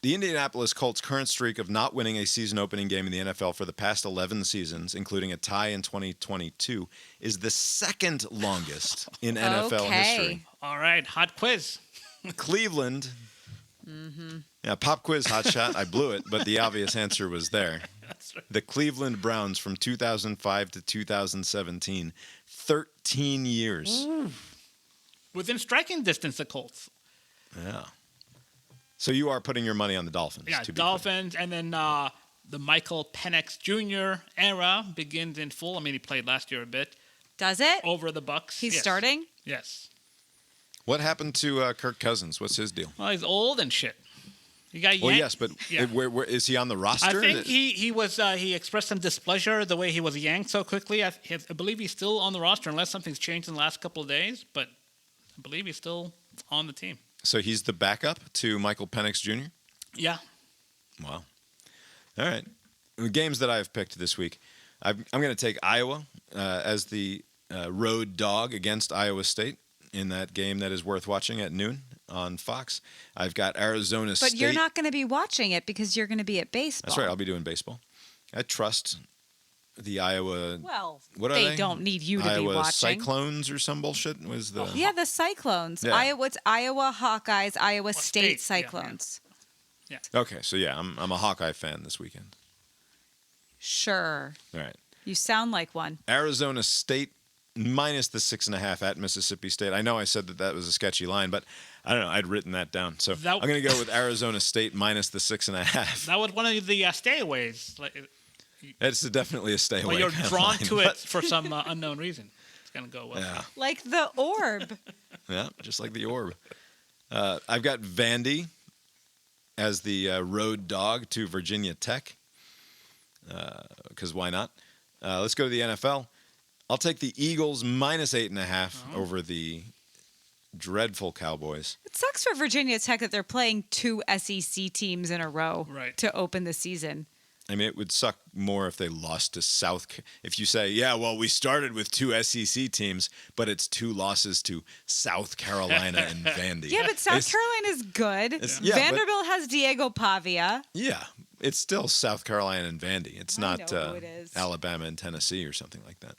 The Indianapolis Colts' current streak of not winning a season opening game in the NFL for the past 11 seasons, including a tie in 2022, is the second longest in NFL history. All right, hot quiz. Cleveland. Yeah, pop quiz, hot shot. I blew it, but the obvious answer was there. That's right. The Cleveland Browns from 2005 to 2017, 13 years. Within striking distance, the Colts. Yeah. So you are putting your money on the Dolphins. Yeah, to be clear. Dolphins, and then the Michael Penix Jr. era begins in full. I mean, he played last year a bit. Does it? Over the Bucks. He's Yes. starting? Yes. What happened to Kirk Cousins? What's his deal? Well, he's old and shit. You got Well, yes, but yeah. where is he on the roster? I think he expressed some displeasure the way he was yanked so quickly. I believe he's still on the roster unless something's changed in the last couple of days, but I believe he's still on the team. So he's the backup to Michael Penix Jr.? Yeah. Wow. All right. The games that I've picked this week, I'm going to take Iowa as the road dog against Iowa State in that game that is worth watching at noon on Fox. I've got Arizona State. But you're not going to be watching it because you're going to be at baseball. That's right. I'll be doing baseball. I trust the Iowa. Well, what are they don't need you to Iowa be watching. Cyclones or some bullshit was the. Yeah, the Cyclones. Yeah. It's Iowa Hawkeyes, Iowa State State, yeah, Cyclones. Yeah. Okay, so yeah, I'm a Hawkeye fan this weekend. Sure. All right. You sound like one. Arizona State minus the 6.5 at Mississippi State. I know I said that was a sketchy line, but I don't know. I'd written that down. So I'm going to go with Arizona State minus the 6.5. That was one of the stayaways. It's definitely a stay away. Well, you're kind of drawn line, to it but- for some unknown reason. It's going to go well. Yeah, Like the orb. yeah, just like the orb. I've got Vandy as the road dog to Virginia Tech. Because why not? Let's go to the NFL. I'll take the Eagles minus 8.5 over the dreadful Cowboys. It sucks for Virginia Tech that they're playing two SEC teams in a row to open the season. I mean, it would suck more if they lost to South. If you say, yeah, well, we started with two SEC teams, but it's two losses to South Carolina and Vandy. Yeah, but South Carolina's good. Yeah, Vanderbilt has Diego Pavia. Yeah, it's still South Carolina and Vandy. It's not know who it is. Alabama and Tennessee or something like that.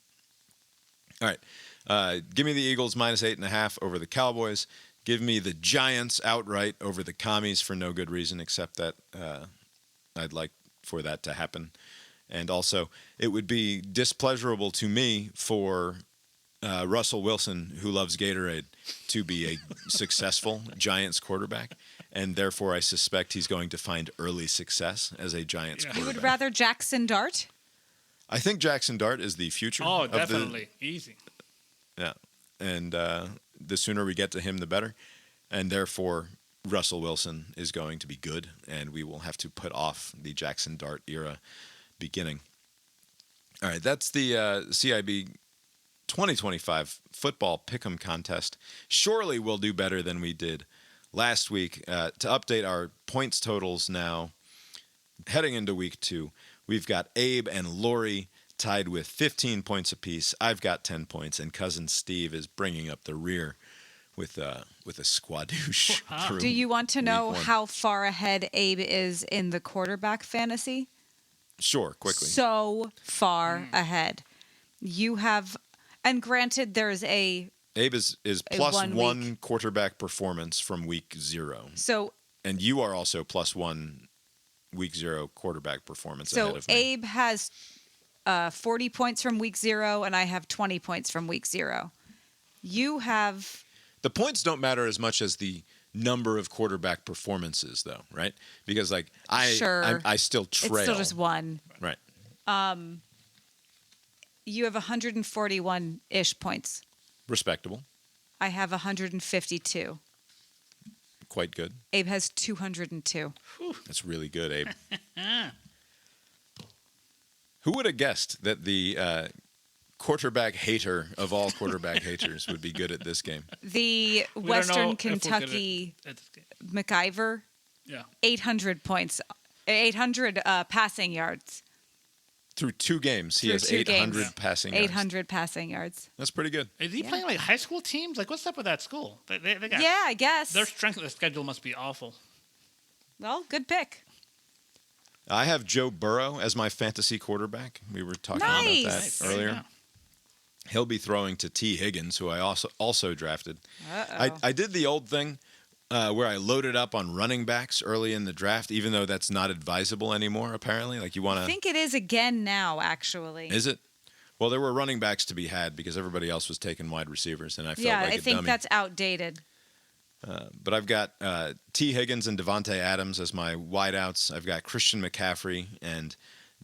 All right. Give me the Eagles minus 8.5 over the Cowboys. Give me the Giants outright over the Commies for no good reason, except that I'd like for that to happen. And also, it would be displeasurable to me for Russell Wilson, who loves Gatorade, to be a successful Giants quarterback. And therefore, I suspect he's going to find early success as a Giants quarterback. You would rather Jackson Dart? I think Jackson Dart is the future. Oh, definitely. Easy. Yeah. And the sooner we get to him, the better. And therefore, Russell Wilson is going to be good, and we will have to put off the Jackson Dart era beginning. All right, that's the CIB 2025 football pick'em contest. Surely we'll do better than we did last week. To update our points totals now, heading into week 2, we've got Abe and Lori tied with 15 points apiece. I've got 10 points, and cousin Steve is bringing up the rear with a squadouche. Wow. Do you want to know how far ahead Abe is in the quarterback fantasy? Sure, quickly. So far ahead. You have, and granted, there's Abe is plus one quarterback performance from week 0. So, and you are also plus 1 week 0 quarterback performance ahead of me. So Abe has 40 points from week 0, and I have 20 points from week 0. You have... The points don't matter as much as the number of quarterback performances, though, right? Because, like, I still trail. It's still just one. Right. You have 141-ish points. Respectable. I have 152. Quite good. Abe has 202. That's really good, Abe. Who would have guessed that the quarterback hater of all quarterback haters would be good at this game? The Western Kentucky McIver, 800 points, 800 passing yards. Through 2 games, he has 800 passing yards. 800 passing yards. That's pretty good. Is he playing like high school teams? Like, what's up with that school? They got, yeah, I guess. Their strength of the schedule must be awful. Well, good pick. I have Joe Burrow as my fantasy quarterback. We were talking about that earlier. Yeah. He'll be throwing to T. Higgins, who I also drafted. I did the old thing where I loaded up on running backs early in the draft, even though that's not advisable anymore, apparently. Like, you want to... I think it is again now, actually. Is it? Well, there were running backs to be had because everybody else was taking wide receivers, and I felt like a dummy. Yeah, I think that's outdated. But I've got T. Higgins and Devontae Adams as my wideouts. I've got Christian McCaffrey and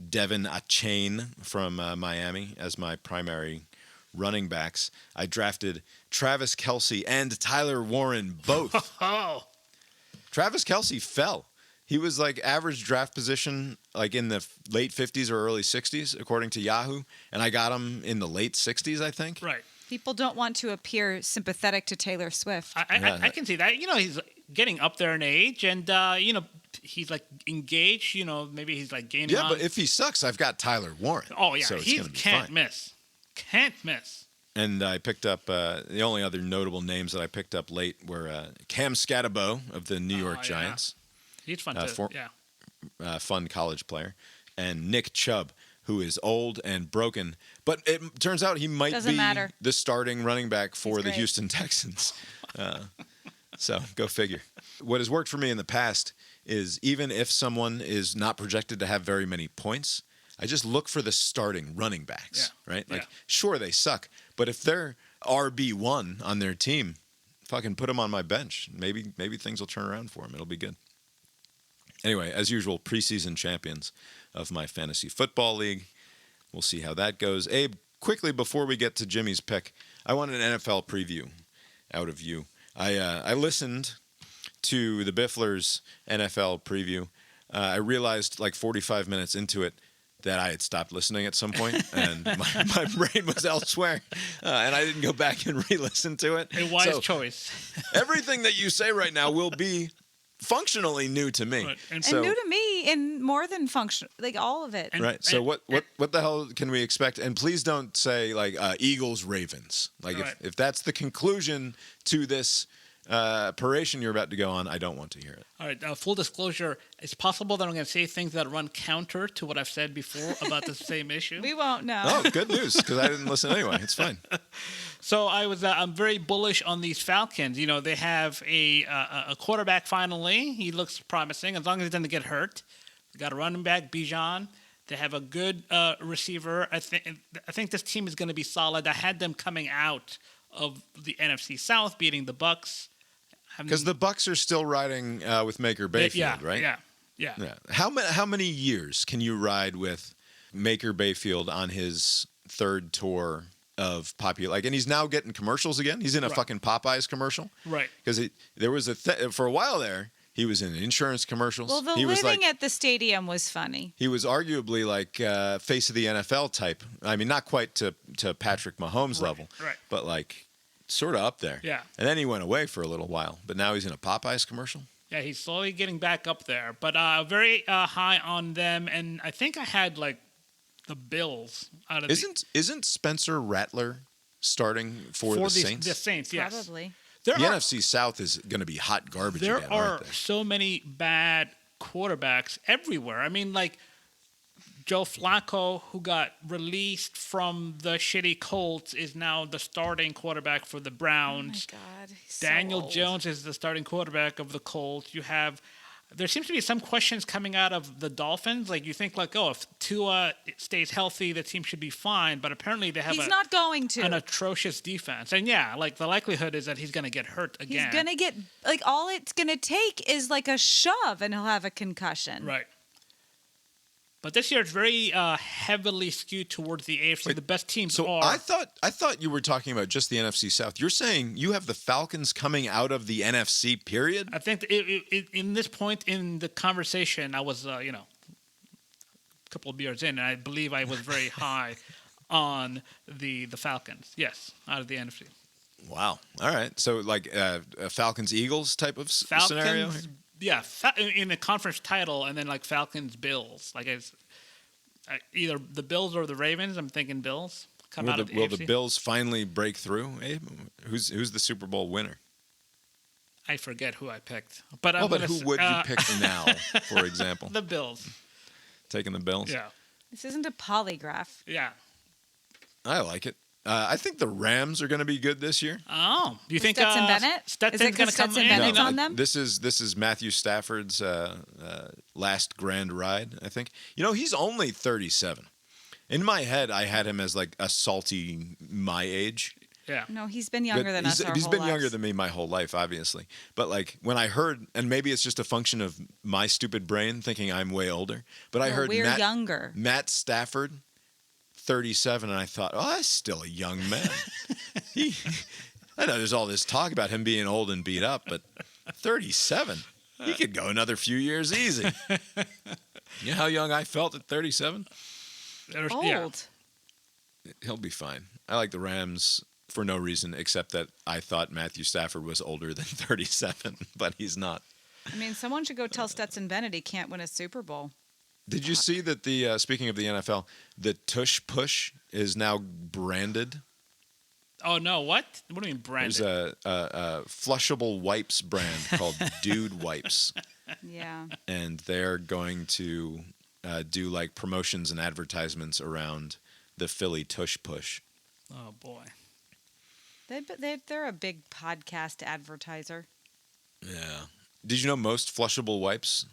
Devin Achane from Miami as my primary running backs. I drafted Travis Kelce and Tyler Warren both. Travis Kelce fell. He was like average draft position like in the late 50s or early 60s, according to Yahoo. And I got him in the late 60s, I think. Right. People don't want to appear sympathetic to Taylor Swift. I can see that. You know, he's getting up there in age, and, you know, he's like engaged. You know, maybe he's like gaining on. But if he sucks, I've got Tyler Warren. Oh, yeah. So He can't miss. Can't miss. And I picked up the only other notable names that I picked up late were Cam Scatterbo of the New York Giants. He's fun too. Fun college player, and Nick Chubb, who is old and broken, but it turns out he might be the starting running back for the Houston Texans. So go figure. What has worked for me in the past is even if someone is not projected to have very many points, I just look for the starting running backs, right? Like, sure, they suck, but if they're RB1 on their team, fucking put them on my bench. Maybe things will turn around for them. It'll be good. Anyway, as usual, preseason champions of my fantasy football league. We'll see how that goes. Abe, quickly before we get to Jimmy's pick, I want an NFL preview out of you. I listened to the Bifflers NFL preview. I realized like 45 minutes into it that I had stopped listening at some point, and my brain was elsewhere, and I didn't go back and re-listen to it. A wise choice. Everything that you say right now will be functionally new to me. Right. And new to me in more than function, like all of it. Right. So what the hell can we expect? And please don't say like Eagles, Ravens. Like if that's the conclusion to this paration you're about to go on, I don't want to hear it. All right. Full disclosure, it's possible that I'm going to say things that run counter to what I've said before about the same issue. We won't know. Oh, good news, because I didn't listen anyway. It's fine. So I'm very bullish on these Falcons. You know, they have a quarterback finally. He looks promising as long as he doesn't get hurt. They got a running back, Bijan. They have a good receiver. I think this team is going to be solid. I had them coming out of the NFC South, beating the Bucks. Because the Bucks are still riding with Baker Mayfield, right? Yeah. How many years can you ride with Baker Mayfield on his third tour of popular? And he's now getting commercials again. He's in a fucking Popeyes commercial, right? Because there was for a while there. He was in insurance commercials. Well, the living at the stadium was funny. He was arguably like face of the NFL type. I mean, not quite to Patrick Mahomes level, right? But like sort of up there. Yeah. And then he went away for a little while, but now he's in a Popeyes commercial. Yeah, he's slowly getting back up there, but very high on them. And I think I had like the Bills out of. Isn't Spencer Rattler starting for the Saints? The Saints, yes. Probably. The NFC South is going to be hot garbage there again, are aren't they? so many bad quarterbacks everywhere. I mean, like Joe Flacco, who got released from the shitty Colts, is now the starting quarterback for the Browns. Oh, my God. He's Daniel so old. Jones is the starting quarterback of the Colts. There seems to be some questions coming out of the Dolphins. Like, you think, like, if Tua stays healthy, the team should be fine. But apparently they have He's not going to. an atrocious defense. And, yeah, like, the likelihood is that he's going to get hurt again. He's going to get, like, all it's going to take is, like, a shove and he'll have a concussion. Right. But this year it's very heavily skewed towards the AFC. Wait, the best teams So are. I thought you were talking about just the NFC South. You're saying you have the Falcons coming out of the NFC, period? I think in this point in the conversation, I was, a couple of beers in, and I believe I was very high on the Falcons. Yes, out of the NFC. Wow. All right. So like a Falcons-Eagles type of scenario? Yeah, in the conference title, and then like Falcons-Bills. Like it's either the Bills or the Ravens. I'm thinking Bills come out of the Will AFC. the Bills finally break through, Abe? Who's the Super Bowl winner? I forget who I picked. But who would you pick now, for example? The Bills. Taking the Bills? Yeah. This isn't a polygraph. Yeah. I like it. I think the Rams are going to be good this year. Oh, do you think Stetson Bennett? Stetson's Is it 'cause going to come Stetson in? Bennett's on them? This is Matthew Stafford's last grand ride, I think. You know, he's only 37. In my head, I had him as like a salty my age. Yeah. No, he's been younger than us our He's whole been lives. younger than me my whole life, obviously. But like when I heard, and maybe it's just a function of my stupid brain thinking I'm way older, but I No, heard we're younger. Matt Stafford, 37, and I thought, oh, that's still a young man. I know there's all this talk about him being old and beat up, but 37, he could go another few years easy. You know how young I felt at 37? Old. Yeah. He'll be fine. I like the Rams for no reason except that I thought Matthew Stafford was older than 37, but he's not. I mean, someone should go tell Stetson Bennett he can't win a Super Bowl. Did you see that the speaking of the NFL, the Tush Push is now branded? Oh no! What? What do you mean branded? There's a flushable wipes brand called Dude Wipes, Yeah. and they're going to do like promotions and advertisements around the Philly Tush Push. Oh boy. They're a big podcast advertiser. Yeah. Did you know most flushable wipes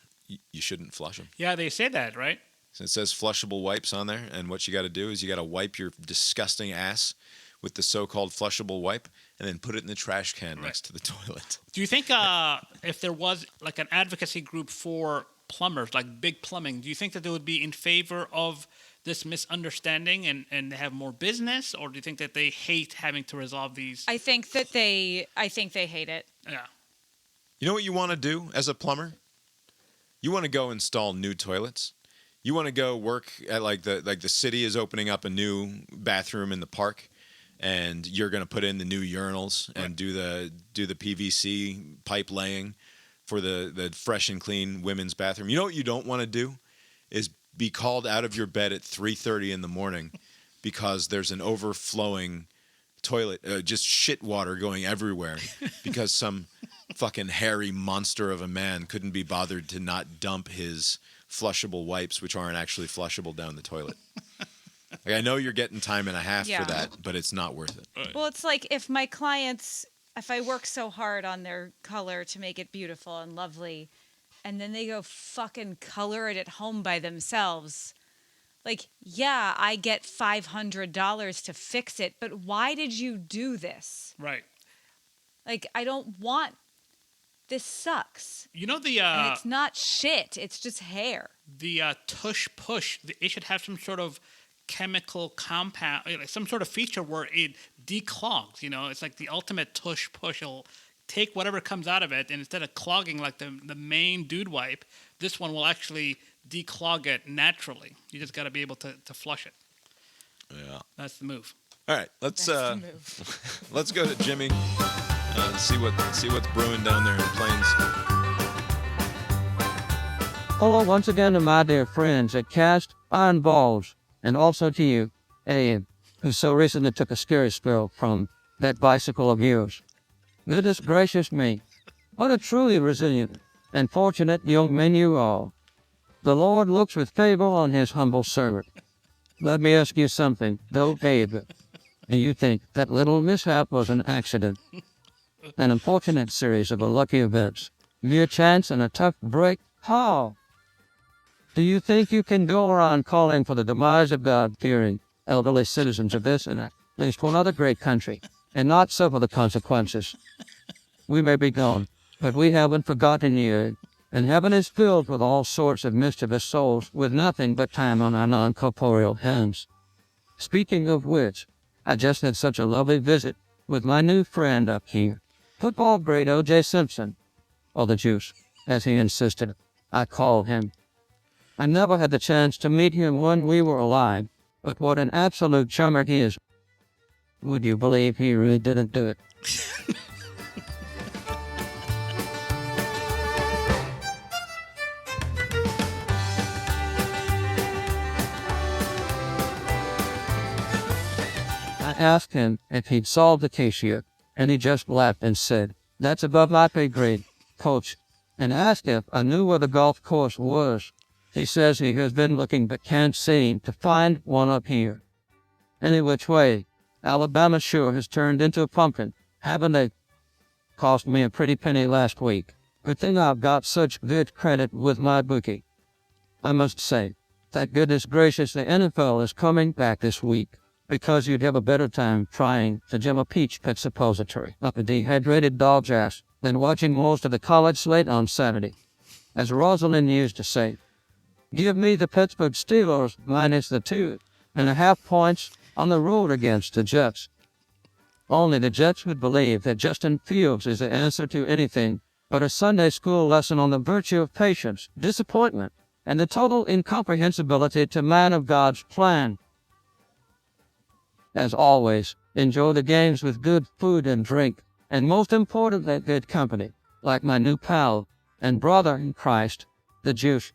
you shouldn't flush them? Yeah, they say that, right? So it says flushable wipes on there, and what you got to do is you got to wipe your disgusting ass with the so-called flushable wipe, and then put it in the trash can next to the toilet. Do you think if there was like an advocacy group for plumbers, like big plumbing, do you think that they would be in favor of this misunderstanding and have more business, or do you think that they hate having to resolve these? I think they hate it. Yeah. You know what you want to do as a plumber? You want to go install new toilets. You want to go work at like the city is opening up a new bathroom in the park, and you're going to put in the new urinals and do the PVC pipe laying for the fresh and clean women's bathroom. You know what you don't want to do is be called out of your bed at 3:30 in the morning because there's an overflowing toilet, just shit water going everywhere because some fucking hairy monster of a man couldn't be bothered to not dump his flushable wipes, which aren't actually flushable, down the toilet. Like, I know you're getting time and a half Yeah. for that, but it's not worth it. Well, it's like if my clients, if I work so hard on their color to make it beautiful and lovely, and then they go fucking color it at home by themselves. Like, yeah, I get $500 to fix it, but why did you do this? Right. Like, I don't want. This sucks. You know the And it's not shit. It's just hair. the tush push. It should have some sort of chemical compound, like some sort of feature where it declogs. You know, it's like the ultimate tush push. It'll take whatever comes out of it, and instead of clogging like the main dude wipe, this one will actually declog it naturally. You just got to be able to flush it. Yeah. That's the move. All right, let's That's the move. let's go to Jimmy. See what's brewing down there in Plains. Hello once again to my dear friends at Cast Iron Balls, and also to you, Abe, who so recently took a scary spill from that bicycle of yours. Goodness gracious me, what a truly resilient and fortunate young man you are. The Lord looks with favor on his humble servant. Let me ask you something, though, Abe. Do you think that little mishap was an accident? An unfortunate series of unlucky events, mere chance and a tough break? How? Do you think you can go around calling for the demise of God-fearing, elderly citizens of this and at least one other great country, and not suffer the consequences? We may be gone, but we haven't forgotten you, and heaven is filled with all sorts of mischievous souls with nothing but time on our non-corporeal hands. Speaking of which, I just had such a lovely visit with my new friend up here, football great O.J. Simpson, or the Juice, as he insisted I call him. I never had the chance to meet him when we were alive, but what an absolute chummer he is. Would you believe he really didn't do it? I asked him if he'd solved the case yet, and he just laughed and said, "That's above my pay grade, coach," and asked if I knew where the golf course was. He says he has been looking but can't seem to find one up here. Any which way, Alabama sure has turned into a pumpkin, haven't they? Cost me a pretty penny last week. Good thing I've got such good credit with my bookie. I must say, thank goodness gracious the NFL is coming back this week, because you'd have a better time trying to jam a peach pit suppository up a dehydrated dog's ass than watching most of the college slate on Saturday. As Rosalind used to say, give me the Pittsburgh Steelers minus the 2.5 points on the road against the Jets. Only the Jets would believe that Justin Fields is the answer to anything but a Sunday school lesson on the virtue of patience, disappointment, and the total incomprehensibility to man of God's plan. As always, enjoy the games with good food and drink, and most importantly, good company, like my new pal and brother in Christ, the Juice.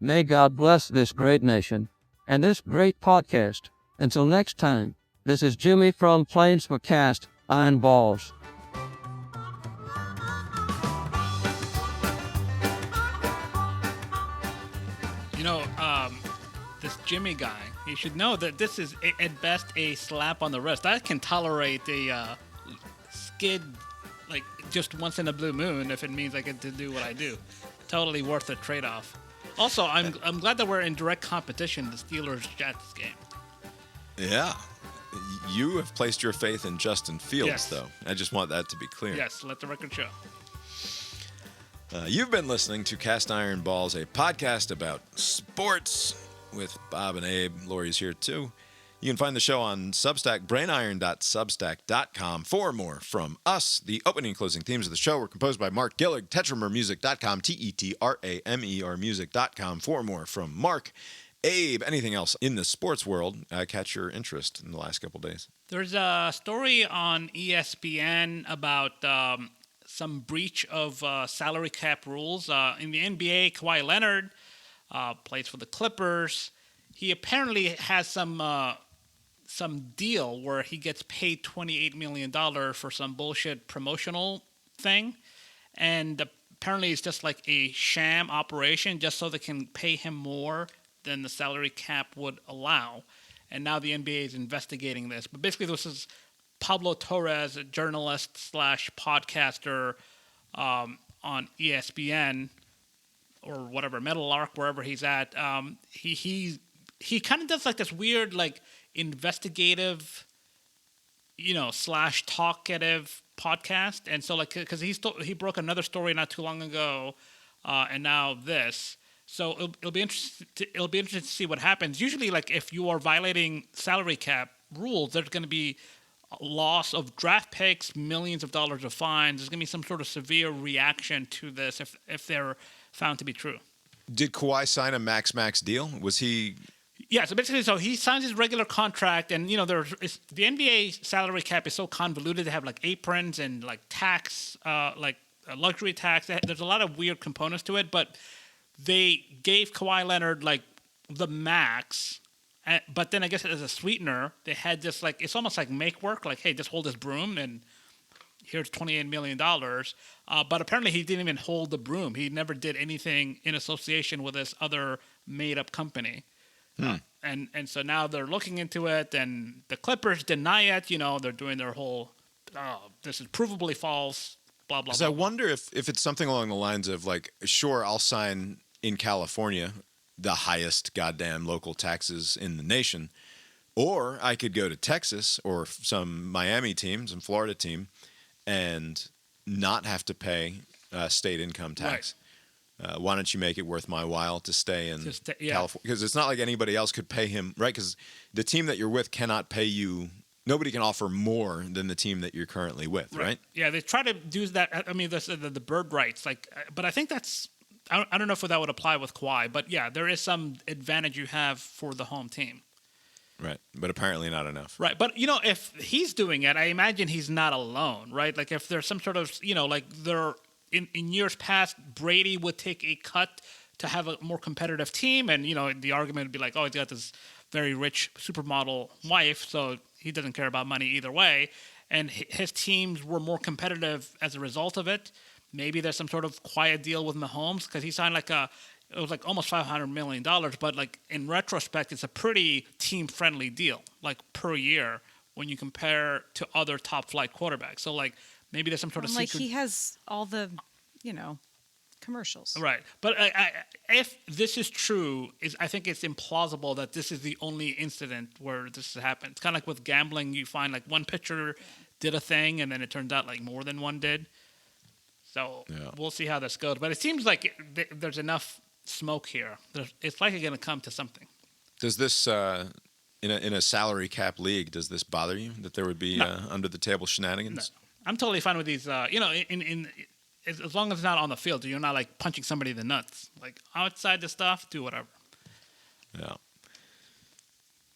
May God bless this great nation and this great podcast. Until next time, this is Jimmy from Plains for Cast Iron Balls. You know, this Jimmy guy, he should know that this is at best a slap on the wrist. I can tolerate a skid like just once in a blue moon if it means I get to do what I do. Totally worth the trade-off. Also, I'm glad that we're in direct competition, the Steelers-Jets game. Yeah. You have placed your faith in Justin Fields, Yes. though. I just want that to be clear. Yes, let the record show. You've been listening to Cast Iron Balls, a podcast about sports with Bob and Abe. Lori's here, too. You can find the show on Substack, brainiron.substack.com. For more from us, the opening and closing themes of the show were composed by Mark Gillig, tetramermusic.com, Tetramer music.com. For more from Mark, Abe, anything else in the sports world, catch your interest in the last couple days. There's a story on ESPN about some breach of salary cap rules. In the NBA, Kawhi Leonard plays for the Clippers. He apparently has some deal where he gets paid $28 million for some bullshit promotional thing. And apparently it's just like a sham operation just so they can pay him more than the salary cap would allow. and now the NBA is investigating this. But basically, this is Pablo Torres, a journalist slash podcaster on ESPN or whatever, Meadowlark, wherever he's at. He kind of does like this weird like investigative, slash talkative podcast, and so like because he broke another story not too long ago, and now this. So it'll be interesting. It'll be interesting to see what happens. Usually, like if you are violating salary cap rules, there's going to be loss of draft picks, millions of dollars of fines. There's going to be some sort of severe reaction to this if they're found to be true. Did Kawhi sign a max deal? Was he? Yeah, so basically, he signs his regular contract, and the NBA salary cap is so convoluted. They have like aprons and like tax, like luxury tax. There's a lot of weird components to it, but they gave Kawhi Leonard like the max. But then I guess as a sweetener, they had this like it's almost like make work. Like, hey, just hold this broom, and here's $28 million. But apparently, he didn't even hold the broom. He never did anything in association with this other made-up company. And so now they're looking into it, and the Clippers deny it. They're doing their whole, this is provably false, blah, blah, blah. I wonder if it's something along the lines of like, sure, I'll sign in California, the highest goddamn local taxes in the nation, or I could go to Texas or some Miami team, some Florida team, and not have to pay state income tax. Right. Why don't you make it worth my while to stay in California? Because it's not like anybody else could pay him, right? Because the team that you're with cannot pay you. Nobody can offer more than the team that you're currently with, right? Yeah, they try to do that. I mean, the bird rights, like, but I think that's. I don't know if that would apply with Kawhi, but yeah, there is some advantage you have for the home team. Right, but apparently not enough. Right, but if he's doing it, I imagine he's not alone, right? Like if there's some sort of, like there. In years past, Brady would take a cut to have a more competitive team, and the argument would be like, oh, he's got this very rich supermodel wife, so he doesn't care about money either way, and his teams were more competitive as a result of it. Maybe there's some sort of quiet deal with Mahomes because he signed it was like almost $500 million, but like in retrospect, it's a pretty team-friendly deal, like per year when you compare to other top-flight quarterbacks. So like. Maybe there's some sort of secret. Like he has all the, commercials. Right. But if this is true, I think it's implausible that this is the only incident where this has happened. It's kind of like with gambling. You find like one pitcher did a thing, and then it turns out like more than one did. So we'll see how this goes. But it seems like there's enough smoke here. It's likely going to come to something. Does this, in a salary cap league, does this bother you that there would be under the table shenanigans? No. I'm totally fine with these. As long as it's not on the field, you're not like punching somebody in the nuts. Like outside the stuff, do whatever. Yeah.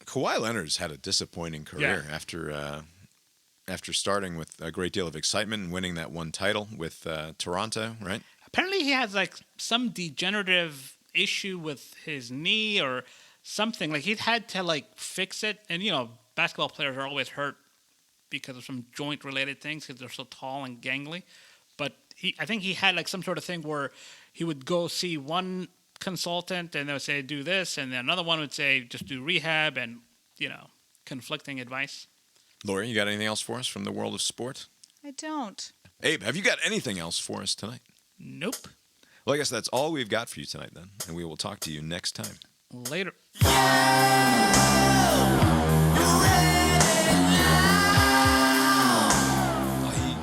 Kawhi Leonard's had a disappointing career after starting with a great deal of excitement and winning that one title with Toronto, right? Apparently, he has like some degenerative issue with his knee or something. Like he's had to like fix it, and basketball players are always hurt because of some joint-related things because they're so tall and gangly. But I think he had like some sort of thing where he would go see one consultant and they would say, do this, and then another one would say, just do rehab, and, conflicting advice. Lori, you got anything else for us from the world of sport? I don't. Abe, have you got anything else for us tonight? Nope. Well, I guess that's all we've got for you tonight then, and we will talk to you next time. Later.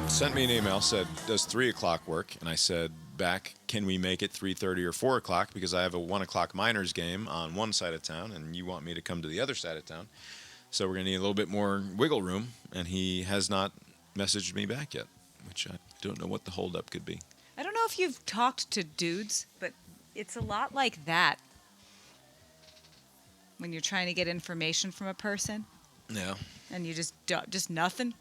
Sent me an email, said, does 3 o'clock work? And I said back, can we make it 3:30 or 4 o'clock? Because I have a 1 o'clock Miners game on one side of town, and you want me to come to the other side of town. So we're going to need a little bit more wiggle room, and he has not messaged me back yet, which I don't know what the holdup could be. I don't know if you've talked to dudes, but it's a lot like that. When you're trying to get information from a person. Yeah. And you just nothing.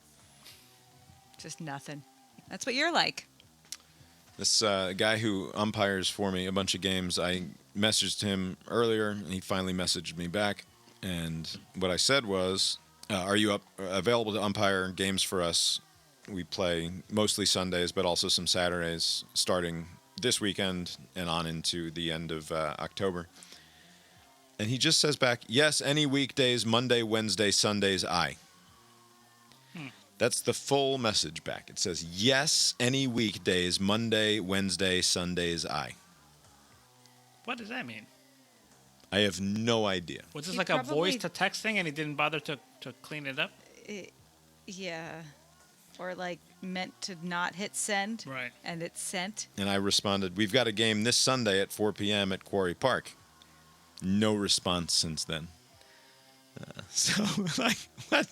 Just nothing. That's what you're like. This guy who umpires for me a bunch of games, I messaged him earlier, and he finally messaged me back. And what I said was, are you available to umpire games for us? We play mostly Sundays, but also some Saturdays, starting this weekend and on into the end of October. And he just says back, yes, any weekdays, Monday, Wednesday, Sundays, I. That's the full message back. It says, yes, any weekdays, Monday, Wednesday, Sundays, I. What does that mean? I have no idea. Was this He like a probably- voice to text thing and he didn't bother to clean it up? Yeah. Or like meant to not hit send. Right. And it's sent. And I responded, we've got a game this Sunday at 4 p.m. at Quarry Park. No response since then. So, like, what?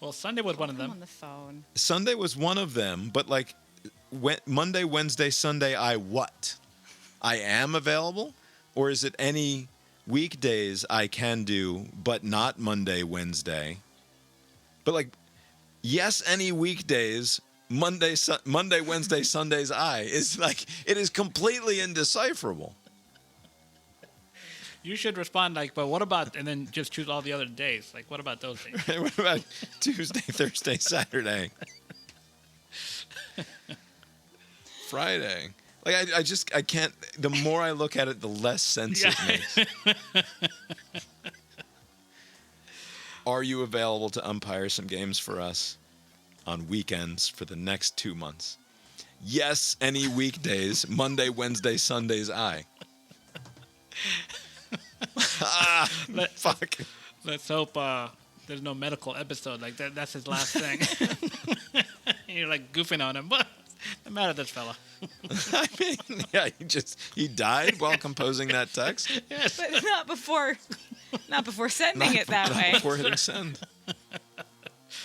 Well, Sunday was one of I'm them. on the phone. Sunday was one of them, but like Monday, Wednesday, Sunday, I what? I am available? Or is it any weekdays I can do, but not Monday, Wednesday? But like, yes, any weekdays, Monday, Wednesday, Sundays, I. Is like, it is completely indecipherable. You should respond like, but what about, and then just choose all the other days. Like, what about those days? What about Tuesday, Thursday, Saturday? Friday. Like, I can't, the more I look at it, the less sense it makes. Are you available to umpire some games for us on weekends for the next 2 months? Yes, any weekdays, Monday, Wednesday, Sundays, I. Fuck. Let's hope there's no medical episode like that. That's his last thing. You're like goofing on him. What's the matter with this fella? I mean, yeah, he died while composing that text. Yes. But not before sending it that way. Before hitting send.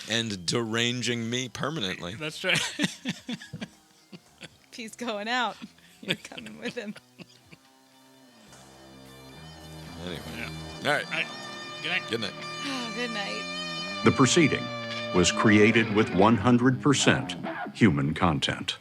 And deranging me permanently. That's right. If he's going out, you're coming with him. Anyway. Yeah. All right. All right. Good night. Good night. Oh, good night. The proceeding was created with 100% human content.